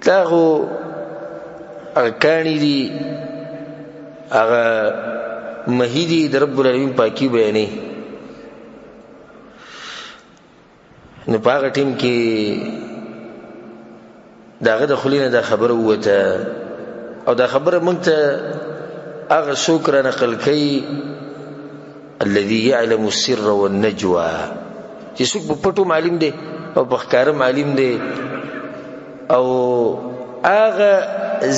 تاغو ارکانی دي هغه مهیدی د رب العالمین پاکي بیانې. نو په هغه ټیم کې داغه د خلینه دا خبره وته او دا خبره مونږ ته هغه څوک را نقل کوي الذي يعلم السر والنجوى چې څوک په پټو معلم دی او په ښکاره معلم دی او هغه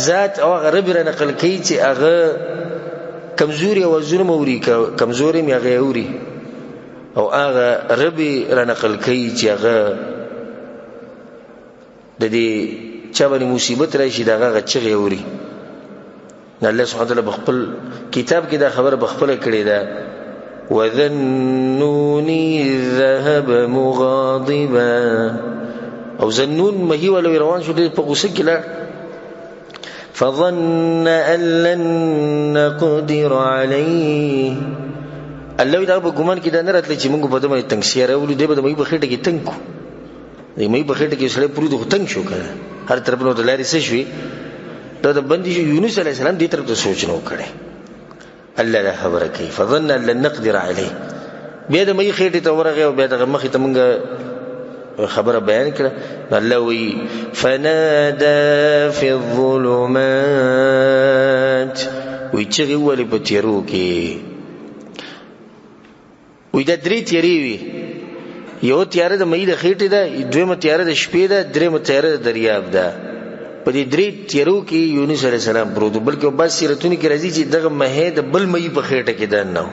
ذات او هغه رب را نقل کوي چې هغه کمزوري او ظلم اوري کمزوري مې هغه اوري او هغه ربي را نقل کوي چې هغه د دې چا باندې مصیبت راشي دا هغه چغې اوري. الله سبحانه وتعالى بخپل کتاب کې دا خبره بخپل کړې ده وذنوني ذهب مغاضبا او ذنون مهي ولو روان شو دې په غوسه کې لا فظن ان لن نقدر عليه الله دا په ګمان کې دا نه راتلی چې موږ په دمه تنګ راولو دی به د مې په خېټه کې تنګ کو دی مې په خېټه کې سره پرې د تنګ شو کنه هر طرف نو د لارې څه شوي دا د بندي یونس علی السلام دې طرف ته سوچ نو کړي. الله لا خبره کوي فظن ان لن نقدر عليه بیا د مې خېټه ته ورغه او بیا د مخې ته موږ خبره بیان کړه. الله وی فنادى في الظلمات وی چې ویل په تیرو کې وی دا درې تیری وی یو تیار د مې د خېټه ده دویمه تیار د شپې ده دریمه تیار د دریاب ده. په دې درې تیرو کې یونس علی السلام پروت بلکې بس سیرتونه کې راځي چې دغه مه د بل مې په خېټه کې ده نه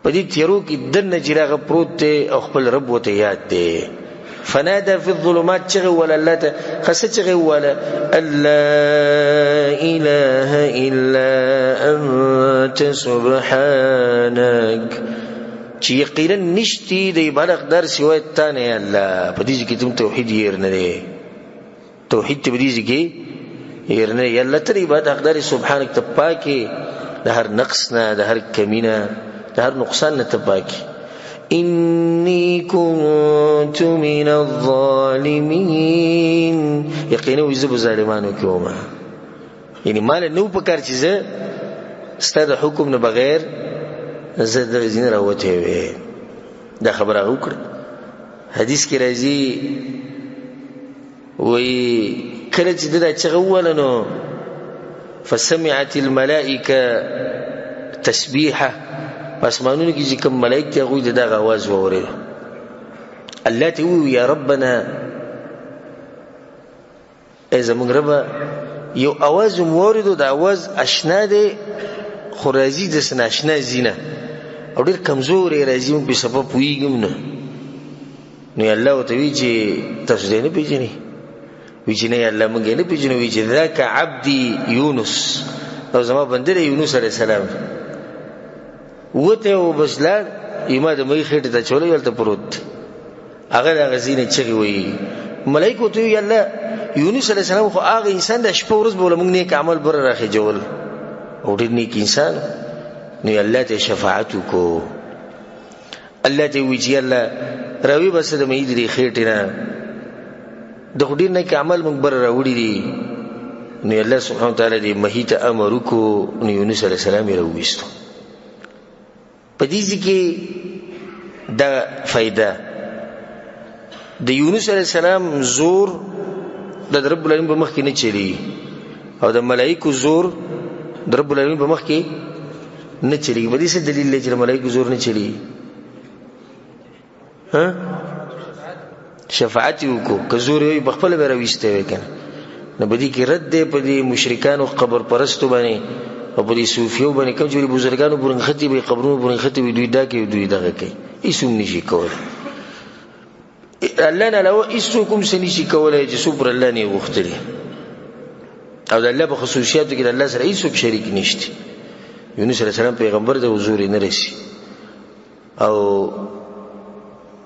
په دې تیرو کې دنه جراغه پروت دی او خپل رب وته یاد دی. فنادى في الظلمات چغه ولا الله ته خاصه چغه ولا الا اله الا انت سبحانك چې یقینا نشتی د عبادت در سوای ته نه الله. په دې کې تم توحید یې نه دی توحید په دې کې یې نه الله ته عبادت حقدار سبحانك ته پاکي د هر نقص نه د هر کمینه د هر نقصان نه ته پاکي. إني كنت من الظالمين یقینا وزب ظالمانو کوما یعنی مال نو پکار چې زه ستاسو حکم نه بغیر زه د زین راوته وي دا خبره وکړه. حدیث کې راځي وی کله چې دا چغولنو فسمعت الملائکه تسبیحه پسمانونو کې چې کوم ملائکه ته غوې دغه आवाज ووري الله ته وی یا ربنا اذا موږ رب یو आवाज موریدو دا आवाज آشنا دی خو راځي د سناشنا زینه او ډیر کمزوري راځي په سبب ویګم نه نو الله ته وی چې تاسو دې نه پیژنئ وی چې نه الله موږ نه پیژنو. وی چې ذاک عبدي یونس، او زما بنده یونس علیه السلام. وته او بس لا ایما د مې خېټه ته چولې ولته پروت هغه د غزینه چغي وی ملائکه ته یې الله یونس علیه السلام خو هغه انسان د شپه ورځ بوله موږ نیک عمل بر راخي جوړ او ډېر نیک انسان نو الله ته شفاعت کو. الله ته وی چې الله راوي بس د مې دې خېټه نه د خډیر نیک عمل موږ بر راوړي دي. نو الله سبحانه وتعالى دې مهي ته امر کو. نو یونس علیه السلام یې راوېستو. په دې کې دا فائدہ د یونس علیه السلام زور د رب العالمین په مخ کې نه چلی او د ملائکو زور د رب العالمین په مخ کې نه چلی. په دې څه دلیل دی چې ملائکو زور نه چلی؟ ها شفاعت وکړو که زور یې بخپل به راويسته وکنه. نو بدی کې رد دی په دې مشرکانو قبر پرستو باندې او په دې صوفیو باندې کوم چې بزرګانو برنختی به قبرونو برنختی به دوی دا کې دوی دغه کوي هیڅوم نشي کول. الله نه له هیڅ کوم څه نشي کولای چې څو پر الله نه وختري او د الله په خصوصیاتو کې د الله سره هیڅ شریک نشته. یونس علیه السلام پیغمبر د حضور نه رسی او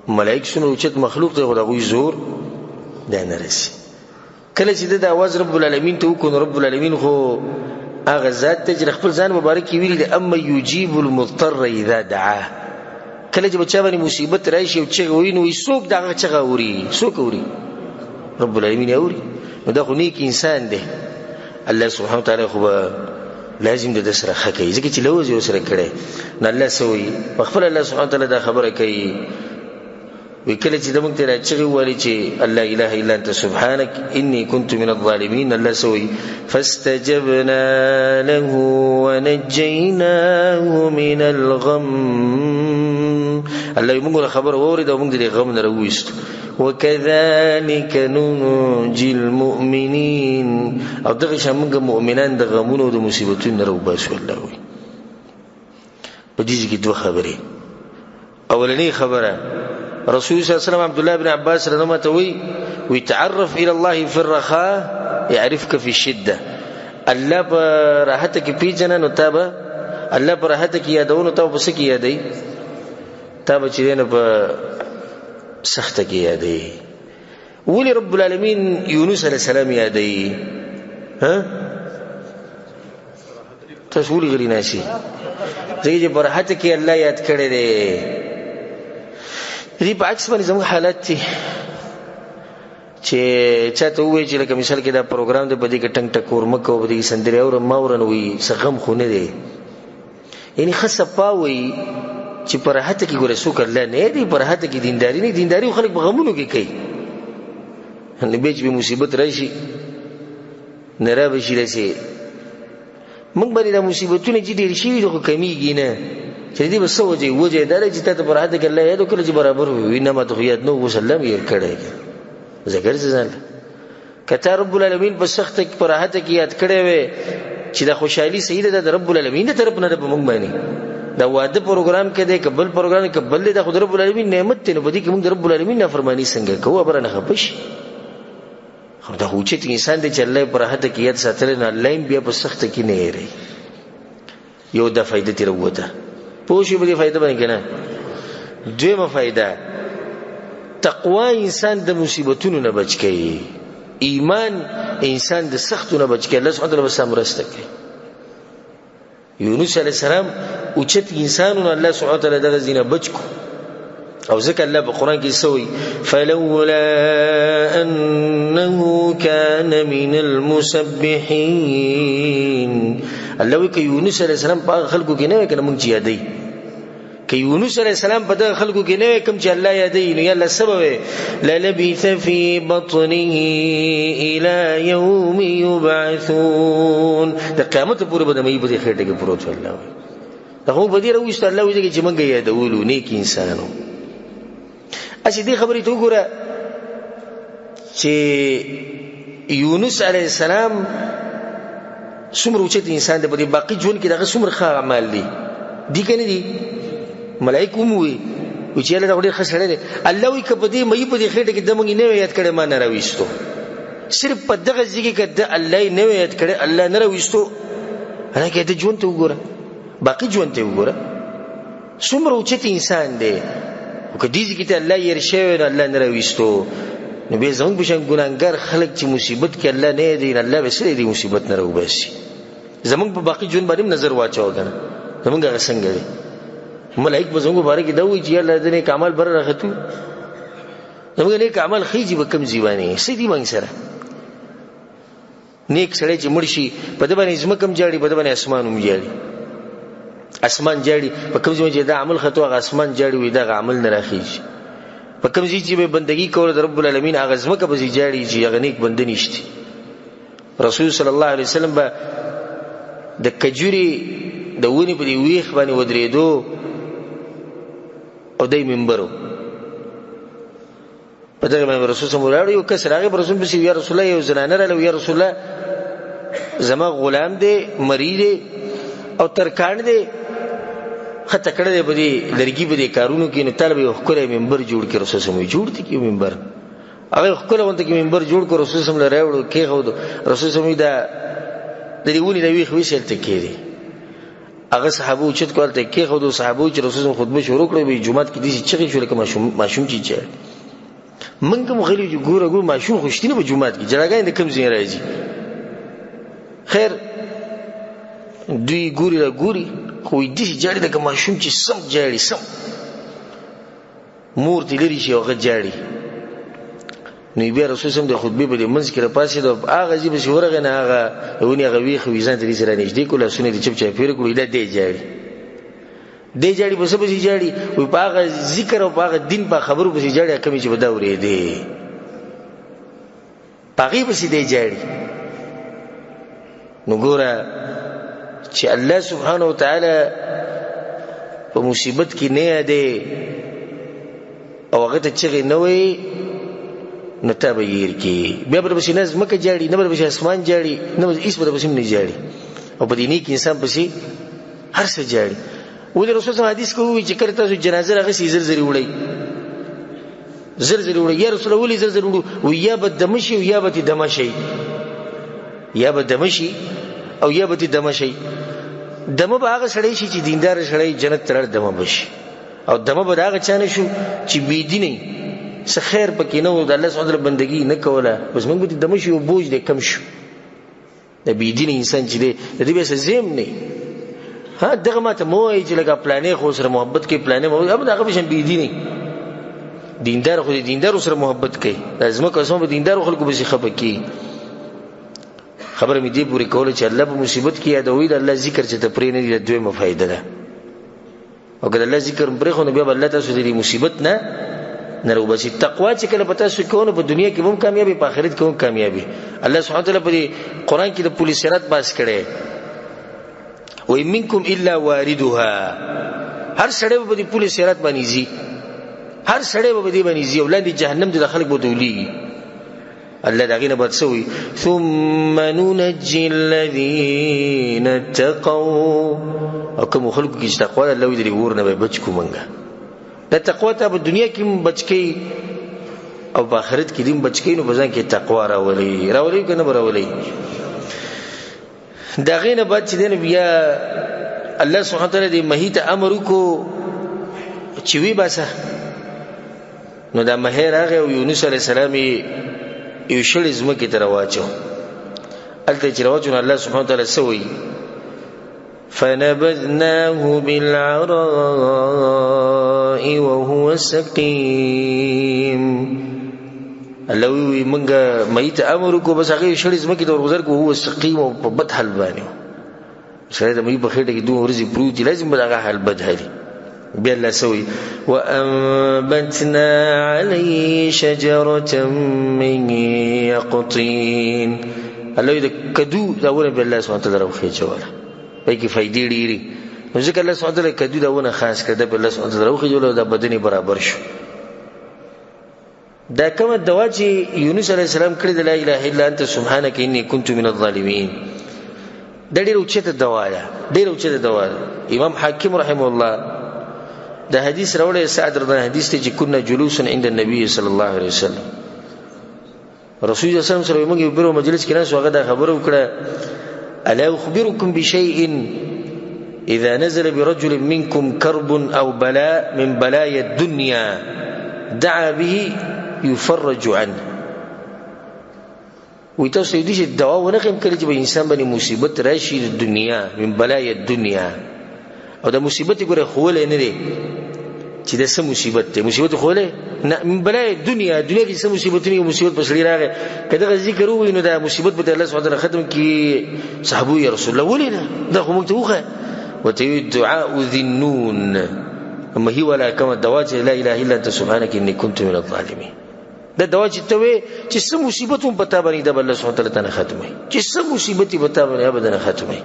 ملائک شنو اوچت مخلوق ته غوږی زور دا نه رسی. کله چې د اواز رب العالمین ته وکړو رب العالمین خو هغه ذات ته چې خپل ځان مبارک ویلي د اما یجیب المضطر اذا دعاه. کله چې بچا باندې مصیبت راشي او چې وینو څوک دغه چغه اوري؟ څوک اوري؟ رب العالمین اوري. نو دا خو نیک انسان دی. الله سبحانه وتعالى خو لازم د سره خکې ځکه چې لوځي سره کړي نو الله سوي خپل الله سبحانه وتعالى دا خبره کوي. وکله چې دمو ته راځي وایي چې الله اله الا انت سبحانك اني كنت من الظالمين. الله سوي فاستجبنا له ونجيناه من الغم. الله موږ خبر اورید او موږ دې غم نه راويست. وكذلك ننجي المؤمنين او دغه شمږ مؤمنان د غمونو او د مصیبتونو نه راوباسو. الله وي په دې کې دوه خبرې. اولنی خبره رسول صلی الله علیه وسلم عبد الله بن عباس رضی الله عنه ويتعرف الى الله في الرخاء يعرفك في الشده. الله په راحت کې پیژنه نو تابه الله په راحت کې یادونه ته په څه کې یادې تابه چې نه په سخت کې یادې. ولي رب العالمین یونس علیه السلام یادې؟ ها تاسو ولي غلی ناشي ځکه په راحت کې الله یاد کړی دی. دې په عکس باندې زموږ حالت دي چې چاته وایي چې لکه مثال کې دا پروګرام دی په دې کې ټنګ ټکور مکو په دې سندري او ماورن وي سغم خونه دی یعنی خاصه پاوي چې پر راحت کې ګوره څوک الله نه دی پر راحت کې دینداری نه دینداری خلک په غمونو کې کوي. نه به مصیبت راشي نه را بشي راشي موږ باندې د مصیبتونو چې ډېر شي دغه کمیږي نه چې دې بس وجه دا چې ته پر راحت کې الله یاد کړو چې برابر وي نه ماته یاد نو وسلم یې کړی ذکر ځل کته رب العالمین په سخت کې پر راحت کې یاد کړی وي چې د خوشحالي سید د رب العالمین ته طرف نه د موږ باندې دا واده پروګرام کې دی قبل پروګرام کې قبل د خدای رب العالمین نعمت ته بدی کې موږ د رب العالمین نافرمانی څنګه کوو برنه خپش خو دا هوچت انسان دی چې الله پر راحت کې یاد ساتل نه الله بیا په سخت کې نه یری یو د فائدې تر وته پوښي به فائدہ باندې کنه. دویمه فائدہ تقوا انسان د مصیبتونو نه بچ کی. ایمان انسان د سختو نه بچ کی. الله سبحانه وتعالى بسم راسته کی. یونس علیہ السلام اوچت انسانونه الله سبحانه وتعالى دغه زینه بچ کو او ځکه الله په قران کې سوی فلولا انه كان من المسبحين. الله وی ک یونس علیہ السلام په خلکو کې نه کنه مونږ یادې ک یونس علیہ السلام په دغه خلکو کې نه کوم چې الله یادې نو یلا سبب للبث في بطنه الى يوم يبعثون. د قیامت پورې به د مې په خېټه کې پروت الله وي دا خو به دې راوښته الله وی چې مونږ یادولو نیک انسانانو. اسی دې خبرې ته وګوره چې یونس علیہ السلام څومره اوچت انسان دی په دې باقي ژوند کې دغه څومره ښه اعمال دي کنه دي ملائکه مو وي چې الله دا ډېر ښه سره دی. الله وی کبه دې مې په دې خېټه کې دمږي نه یاد کړي ما نه راويستو صرف په دغه ځکه کده الله نه یاد کړي الله نه راوستو انا کې ته ژوند ته وګوره باقي ژوند ته وګوره څومره اوچت انسان دی او کدی ځکه ته الله یې رښیو الله نه راوستو نو به زموږ بشن ګناګار خلک چې مصیبت کې الله نه دی الله به سره دی مصیبت نه راوباسي زموږ په باقي ژوند باندې نظر واچو کنه زموږ څنګه دی ملائک به زموږ باره کې دا وایي چې الله دې کمال بر راغتو زموږ نیک عمل خيږي به کم ځواني سيدي مونږ سره نیک سره چې مرشي په دې باندې زمکم جاړي په دې باندې اسمان هم جاړي اسمان جاړي په کوم ځای چې دا عمل خطو هغه اسمان جاړي وي دا عمل نه راخیږي په کوم ځای چې به بندگی کول د رب العالمین هغه زمکه به جاړي چې هغه نیک بند نشته رسول صلی الله علیه وسلم به د کجوري د ونی په دی ویخ باندې ودرېدو او دای منبرو په دغه باندې رسول صلی الله علیه وسلم یو کس راغی رسول په یا رسول الله یو زنانه راغله یا رسول الله زما غلام دی مریض دی او ترکان دی خطه کړه دی په دې لړګي په دې کارونو کې نو طالب یو خپل منبر جوړ کړ رسول صلی الله جوړ دي منبر هغه خپل وانت کې منبر جوړ کړ رسول صلی الله راوړو کې خو رسول صلی الله دا د دې ونی د ویخ ویشل ته کېږي هغه صحابه چې کول ته کې خو د صحابه چې رسول خطبه شروع کړې وي جمعه کې دې چې شو لکه ماشوم چې منګه مخلي ګوره ماشوم خوشتینه په جمعه کې جړاګاین د کم ځای راځي خیر دوی ګوري خو دې جاړي د ماشوم چې سم جاړي سم مور دې لري شي هغه جاړي نو بیا رسول سم د خطبه په منځ کې را پاسې د هغه ځي به ورغه نه هغه ونی هغه وی خو ځان دې سره نږدې کوله سونه دې چپ چپ پیر کړو دې جاړي دې جاړي په سبا جاړي او په هغه ذکر او په هغه دین په خبرو په جاړي کمی چې ودا ورې دي پاغي په دې جاړي نو ګوره چې الله سبحانه و تعالی په مصیبت کې نه دی او هغه ته چې نه وي نو تبیر کې بیا به بس نه زمکه جاړي نه به بس اسمان جاړي نه به هیڅ به بس نه جاړي او په دې نیک انسان پسې هر څه جاړي ولې رسول الله حدیث کوي چې کله تاسو جنازه راغسي زر وړي یا رسول الله زر وړو او یا به دمشي او یا به دمشي او یا به دمشي دمه به هغه سړی شي چې دیندار سړی جنت تر دمه بشي او دمه به هغه چانه شو چې بی دیني څه خیر پکې نه و د الله سبحانه وتعالى بندگی نه کوله بس موږ به دمشي او بوج دې کم شو د بی دیني انسان چې دی د دې به زم نه ها دغه ماته موای چې لګه پلانې خو سره محبت کې پلانې مو اب دغه به بی دیني دیندار خو دیندار سره محبت کوي لازم قسم به دیندار خلکو به خپه کی خبره مې دی پوری کوله چې الله په مصیبت کې یادوي د الله ذکر چې ته پرې نه دی دویمه فائدہ ده او کله الله ذکر پرې خو نو بیا الله تاسو دې مصیبت نه وباسي تقوا چې کله پتا سو کوونه په دنیا کې هم کامیابی په آخرت کې هم کامیابی الله سبحانه وتعالى په قرآن کې د پولیس سرات باس کړي و منکم الا واردها هر سړی په دې پولیس سرات باندې زی هر سړی په دې باندې زی اولاد جهنم د خلک بودولي الله دغینه بد سوی ثم ننجي الذين اتقوا او کوم خلکو کې تقوا الله دې ورنه به بچ کومنګا د تقوا ته په دنیا کې بچ کی او په آخرت کې دې بچ کی نو بزن کې تقوا راولي کنه راولي دغینه بد چې دین بیا الله سبحانه وتعالى دې مهیت امر کو چې وی باسه نو دا مهر هغه یونس علی السلام یو شل زمکه تر واچو الته چې راوچو الله سبحانه وتعالى سوی فنبذناه بالعراء وهو سقيم الله وی منګه مېت امر کو بس هغه شل زمکه تر گذر کو هو سقيم او په بد حال باندې سره د مې په خېټه کې دوه ورځې پروت لازم به هغه حال بد حالي بیا الله سوی وانبتنا عليه شجره من يقطين الله دې کدو دا ونه بیا الله سبحانه وتعالى راوخی جوړه په کې فائدې ډېری نو ځکه الله سبحانه وتعالى کدو دا ونه خاص کړه په الله سبحانه وتعالى راوخی جوړه دا بدني برابر شو دا کومه دوا چې یونس علی السلام کړی د لا اله الا انت سبحانك اني كنت من الظالمين دا ډېر اوچته دوا ده امام حاکم رحمه الله دا حدیث راوړی سعد رضی الله حدیث ته چې كنا جلوسا عند النبي صلی الله علیه وسلم رسول الله صلی الله علیه وسلم موږ په مجلس کې نه سو هغه دا خبره وکړه الا اخبركم بشيء اذا نزل برجل منكم كرب او بلاء من بلايا الدنيا دعا به يفرج عنه. وی تاسو دې چې دعا ونه کوم کله چې به انسان باندې مصیبت راشي د دنیا من بلايا الدنيا او د مصیبت ګره خول نه دی چې د سم مصیبت ته مصیبت خوله نه من بلايا الدنيا کې سم مصیبتونه مصیبت په سړي راغی کله ذکر وینو دا مصیبت به الله سبحانه وتعالى ختم کی صحابه یا رسول الله ولینه دا خو موږ ته وخه وتوي الدعاء ذنون اما هي ولا كما دواج لا اله الا انت سبحانك اني كنت من الظالمين. دا دواج ته چې سم مصیبت هم پتا باندې د الله سبحانه وتعالى ختمه چې سم مصیبت پتا باندې ابدا ختمه.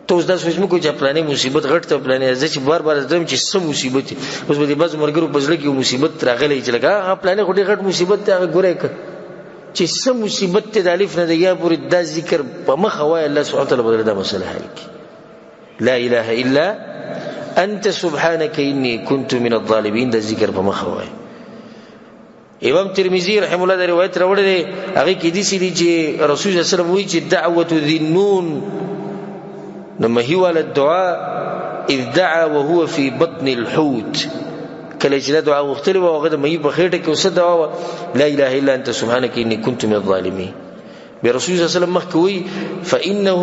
تو اوس دا سوچ مو کو چې پلانې مصیبت غټ ته پلانې ځکه چې بار بار زم چې سم مصیبت اوس به بعض مرګرو پزله کې مصیبت راغلی چې لګا پلانې غټي غټ مصیبت ته ګورې ک چې سم مصیبت ته د الف نه یا پوری د ذکر په مخ وای الله سبحانه وتعالى بدل دا مسله حل کی لا اله الا انت سبحانك اني كنت من الظالمين د ذکر په مخ وای. امام ترمذی رحم الله دا روایت راوړل هغه کې دي چې رسول الله صلی الله علیه وسلم وی چې دعوه ذنون لما هو على الدعاء اذ دعا وهو في بطن الحوت کله چې دعا مختلفه وغه مې په خېټه کې وسه دعا لا اله الا انت سبحانك اني كنت من الظالمين. برسول الله صلی الله علیه وسلم مخکوي فانه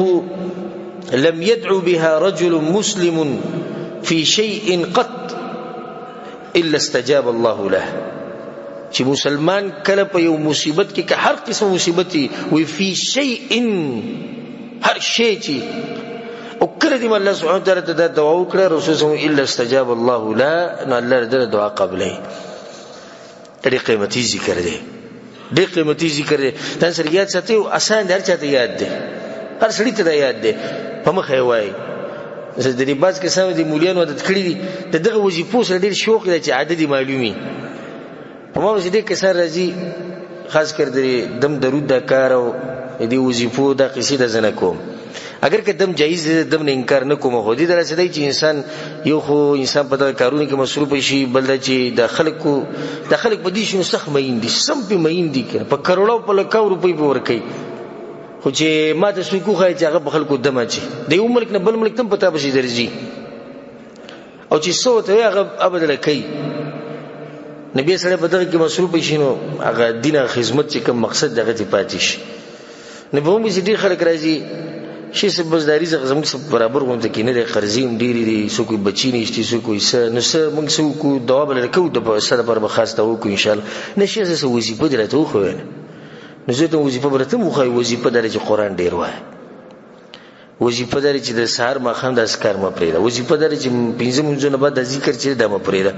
لم يدعو بها رجل مسلم في شيء قط الا استجاب الله له. چې مسلمان کله په یو مصیبت کې هر قسم مصیبت وي في شيء هر شی چې او کله دې الله سبحانه وتعالى ته دعا وکړه رسول الله الا استجاب الله لا نو الله دې دعا قبلې. دې قیمتي ذکر دی ډېر قیمتي ذکر دی دا سره یاد ساتي او آسان دی هر چاته یاد دی هر سړي ته یاد دی په مخه وای. زه د دې باز کې سم دي مولانو عادت کړی دي دغه وظیفو سره ډېر شوق دی چې عادت معلومي په ما دې کې سره راځي خاص کر دې دم درود دا کار او دې وظیفو دا قصیده زنه کوم اگر که دم جایز دم نه انکار نه کوم خو دې درسه دی چې انسان یو خو انسان په کارونو کې مصروف شي بل چې د خلکو په دې شنو سخت مین دي سم په مین دي په کروڑو په لکاو روپۍ په ورکي خو چې ما ته سوکو خای چې هغه په خلکو دم اچي د یو ملک نه بل ملک تم پتا بشي درځي او چې سو ته هغه ابدل کوي نبی سره په دغه کې مصروف شي نو هغه دینه خدمت چې کوم مقصد دغه ته پاتې شي نه به موږ دې خلک راځي شي سبزداري زموږ سره برابر غونډه کې نه قرضیم ډيري دي سو کوئی بچی نشتی سو کوئی س نو س موږ سو کو دوا بل کو د سره پر بخاسته وکړو ان شاء الله نشي زه وظیفه درته خو نو زه ته وظیفه برته مو خو وظیفه درې قرآن ډیر وای وظیفه درې چې د سحر ماخام د اسکار ما پرې دا وظیفه درې چې پنځه منځونه بعد د ذکر چې د ما پرې دا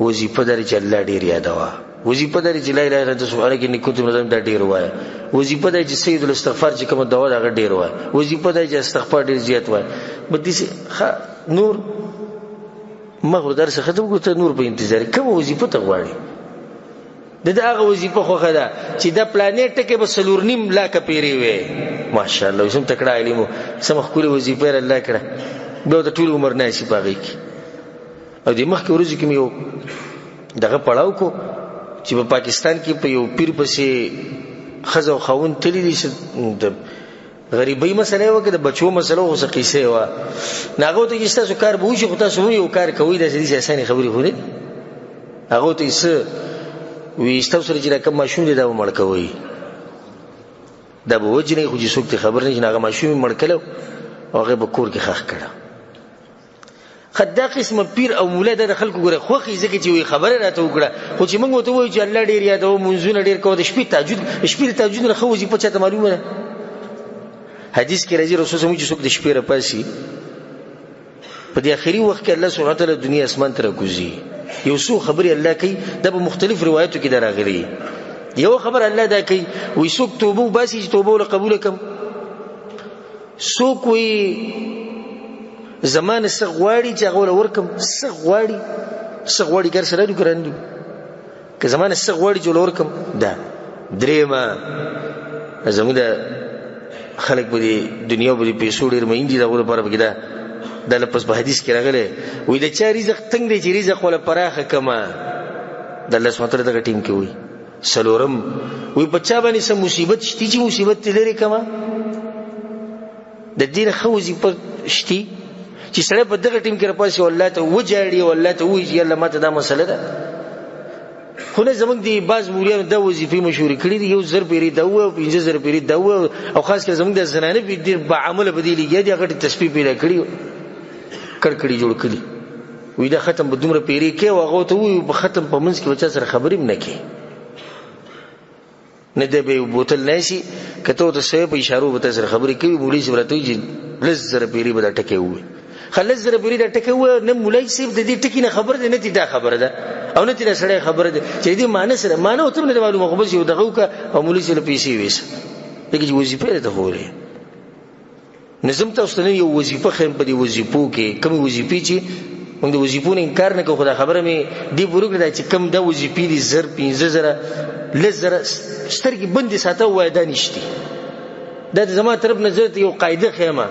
وظیفه درې چې الله ډیر یادوا وظیفه درې چې لا اله الا انت سبحانك اني كنت من الظالمين دا ډیر وای وظیفه درې چې سید الاستغفار چې کوم دوا دا ډیر وای وظیفه درې چې استغفار ډیر زیات وای بدې نور مغرب درس ختم کوته نور په انتظار کوم وظیفه ته غواړي دغه وظیفه خو خدا چې د پلانټ کې به سلورنیم لا کپیری وي ماشاءالله وسم تکړه علمو سمخ کولې وظیفه الله کړه به د ټول عمر نه شي پاږي او د مخ کې ورځ کې یو دغه پړاو کو چې په پاکستان کې په یو پیر پسې خزو خاون تللی دي د غریبۍ مسله وکړه د بچو مسله اوسه قصه وا ناغه ته چې تاسو کار به وشي خو تاسو یو کار کوي د دې اسانه خبرې خوري هغه ته څه وی استاو سره چې کوم ماشوم دی دا مړ کوي دا به وجنه خو چې څوک خبر نه جنغه ماشوم مړ کړو هغه به کور کې خخ کړه خدا قسم پیر او مولا د خلکو ګره خوخي ځکه چې وی خبره راته وکړه خو چې موږ ته وایو چې الله ډیر یادو منځونه ډیر کو د شپې تهجد نه خو وظیفه چاته معلومه ده حدیث کې راځي رسول الله چې څوک د شپې را پاسي په دې اخري وخت کې الله سبحانه وتعالى دنیا اسمان ته راکوزي یو څو خبري الله کوي د مختلف روایتو کې دراغلي یو خبر الله دا کوي وي څوک توبه باسي چې توبه ول قبول کم څوک وي زمان سغواړي چې غول ورکم سغواړي ګر سره دي ګرندو که زمان سغواړي چې ورکم دا درېما زموږ د خلک په دنیا باندې پیسو ډېر مهندي دا ور پر بګدا د لپس په حدیث کې راغله وې د چا رزق تنگ دی چې رزق ولا پراخه کما د الله سبحانه وتعالى دغه ټیم کې وي سلورم وی بچا باندې سم مصیبت شتی چې مصیبت لري کما د دین خو وظیفه شتی چې سره په دغه ټیم کې راپاسي والله ته وجاړي والله ته وی چې الله ماته دا مسله ده خو نه زمونږ دی باز مولیان دا وظیفه مشهور کړی دی یو زر پیری دا و 15000 پیری دا و او خاص کر زمونږ د زنانه په ډیر با عمل بدلی دی هغه تسبیح پیدا کړی کړکړی جوړ کړی وی دا ختم به دومره پیری کې واغه ته وی په ختم په منځ کې بچا سره خبرې نه کې نه دی به بوتل نشي کته ته سه په اشارو به سره خبرې کوي مولوی سره ته لزر پیری به ټکه وي خلص زره پیری دا ټکه و نه مولوی صاحب د دې ټکی نه خبر دی نه دا خبره ده او نه تیر سره خبره ده چې دې معنی سره معنی او تر نه معلومه خو بس یو دغه کا او مولوی سره پیسې وېس دغه وظیفه ده خو لري نظم تاسو نه یو وظیفه خیم په دې وظیفو کې کوم وظیفه چې موږ د وظیفو نه انکار نه کوو خو دا خبره مې دی ورګه چې کم دا وظیفې دي زر 15000 لزر سترګې بندي ساته وای دا نشتی دا زما طرف نظر ته یو قاعده خیمه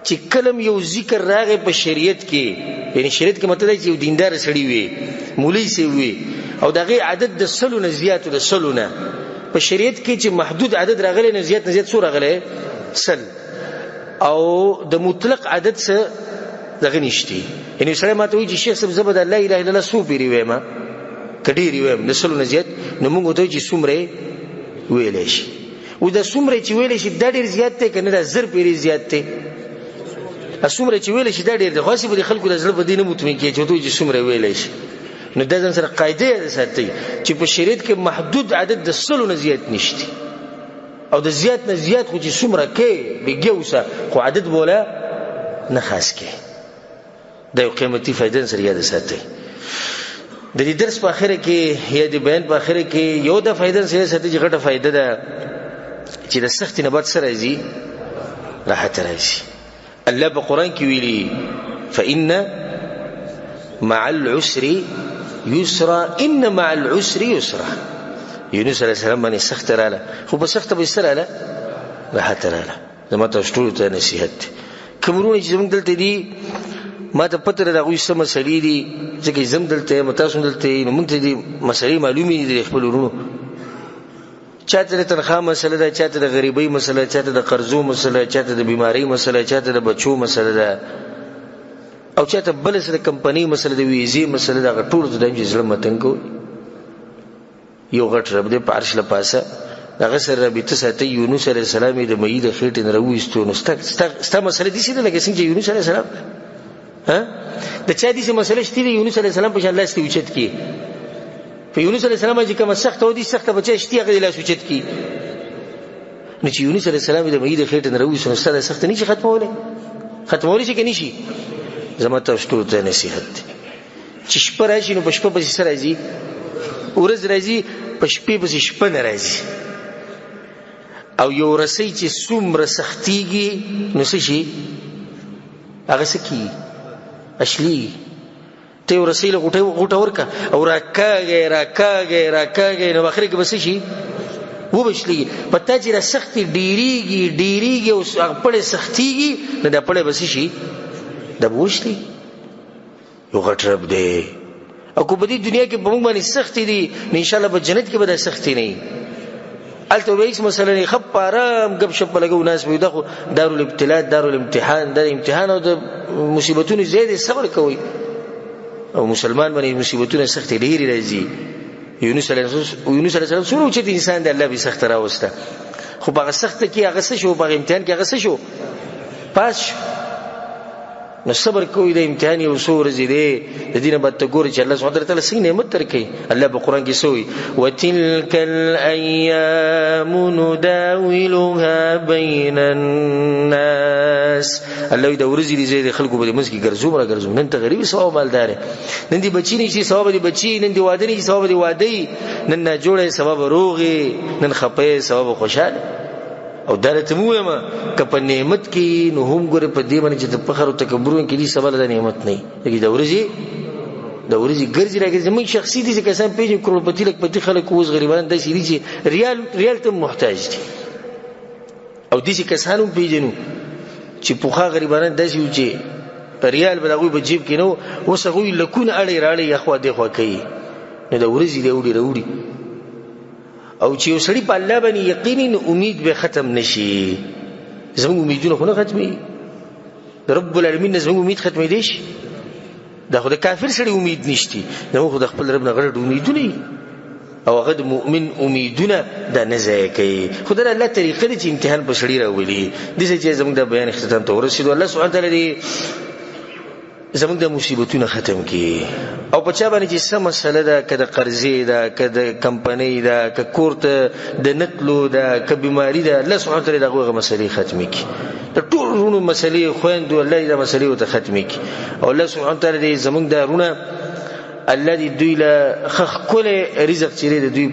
چې کلم یو ذکر راغی په شریعت کې یعنی شریعت کې مطلب چې یو دیندار سړی وي مولوی سی وي او دغه عدد د سلونه زیات د سلونه په شریعت کې چې محدود عدد راغلی نه زیات څو راغلی سل او د مطلق عدد څه دغه نشتی یعنی سره ماته وی چې شیخ صاحب زبد لا اله الا الله سو پیری وېما کډیری وېم د سلونه زیات نو موږ ته چې څومره ویلې شي و د څومره چې ویلې شي د ډیر زیات ته کنه د زر پیری زیات ته اسومره چې ویل شي دا ډیر د خاصه په خلکو د زړه په دینه مطمئن کې چې دوی چې څومره ویل شي نو د ځان سره قاعده ساتي چې په شریعت کې محدود عدد د سلو نه زیات نشتی او د زیات نه زیات خو چې څومره کې بګوسه خو عدد بوله نه خاص کې دا یو قیمتي فائدې سره یاد ساتي د دې درس په اخر کې یا د بیان په اخر کې یو د فائدې سره ساتي چې غټه فائدہ ده چې د سخت نه بعد سره زی راحت راځي الله په قران کې ویلي فإن مع العسر يسرا ان مع العسر يسرا یونس علیہ السلام باندې سخت رااله خو په سخت به سره رااله راحت رااله زما ته ټول ته نصيحت کومرونه چې زموږ دلته دي ما ته پته راغوي سم مسلې دي چې زم دلته متاسو دلته موږ ته دي مسلې معلومي دي خپل ورونو چاته د تنخواه مسله ده چاته د غریبۍ مسله چاته د قرضو مسله چاته د بیماری مسله چاته د بچو مسله ده او چاته بل سره کمپنی مسله د ویزې مسله ده ټول ته د ځل متن کو یو غټ رب دې پارش لپاسه دغه سره رابطه ساتي یونس علیه السلام د مې د خېټې نه راوېستو نو ستا مسله دي چې لکه څنګه یونس علیه السلام ها د چا دي چې مسله شته یونس علیه السلام په شان لاس ته اوچت کی په یونس علیه السلام چې کوم سخت او دي سخت بچی شتي هغه لاس اوچت کی نو چې یونس علیه السلام د مې د خېټې نه راوېستو نو ستاسو سخت نه شي ختمولې شي کني شي زما ته شتو ته نصيحت چې شپه راشي نو په شپه پسې سره راځي ورځ راځي په شپې پسې شپه نه راځي او یو رسۍ چې څومره سختيږي نو څه شي هغه سکی اصلي ته ورسې له غوټه ورکا او راکاږي نو اخر کې بس شي و بشلي پتا چې را سختي ډیریږي او خپل سختيږي نو د خپل بس شي د بوشلي یو غټ رب دی او کو په دې دنیا کې په موږ باندې سختي دي ان شاء الله په جنت کې به د سختي نه الته وایس مثلا خپ آرام غب شپ لګو ناس وي دغه دارالابتلاء دارالامتحان د امتحان او د مصیبتونو زیاده صبر کوي او مسلمان باندې مصیبتونه سخت ډېری راځي یونس علیه السلام څو چې انسان د الله به سخت راوسته خو هغه سخت کې هغه څه شو په امتحان کې هغه څه شو پاس نو صبر کوي د امتحان یو څو ورځې دی د دینه بعد ته ګوري چې الله سبحانه وتعالى څنګه نعمت درکړي الله په قران کې سوې وتلک الايام نداولها بین الناس الله د ورځې دې زید خلکو په مسکی ګرځوم نن ته غریب ثواب مالدار نن دي بچی نشي ثواب دي بچی نن دي واده نشي ثواب دي واده نن نه جوړه ثواب روغي نن خپه ثواب خوشاله او دلته موما کپه نعمت کې نو هم ګره په دې باندې چې فخر او تکبر کې دي سبب د نعمت نه دی د ورځي ګرځي راګي زموږ شخصي دي چې کسان پیژن کروڑپتی لک پتی خلک اوس غریبان د سړي چې ریال ته محتاج دي او دې کسانو پیژنو چې پوخا غریبان د سړي چې ریال به دغه بجیب کې نو اوس هغه لکونه اړې راړې یخوا دی خو کوي نو د ورځي دی وړي او چې یو سړی په الله باندې یقیني امید به ختم نشي زموږ امیدونه خو نه ختمي رب العالمین زموږ امید ختمې دي شي دا خو د کافر سړی امید نشتی نو خو د خپل رب نه غړ امیدونه او هغه د مؤمن امیدونه دا نه ځای کوي خدای الله طریقه دې امتحان په سړی راولي د دې چې زموږ د بیان اختتام ته ورسېدو الله سبحانه تعالی دې زموږ د مصیبتونو ختم کړي او په چا باندې چې سم مسله ده که د قرضې ده که د کمپنۍ ده که کور ته د نتلو ده که بیماری ده الله سبحانه تعالی دغه مسلې ختمې کړي د ټول رونو مسلې خويندو الله دې مسلې ته ختمې کړي او الله سبحانه تعالی دې زموږ د رونه الله دې دوی له خخ کله رزق چیرې دوی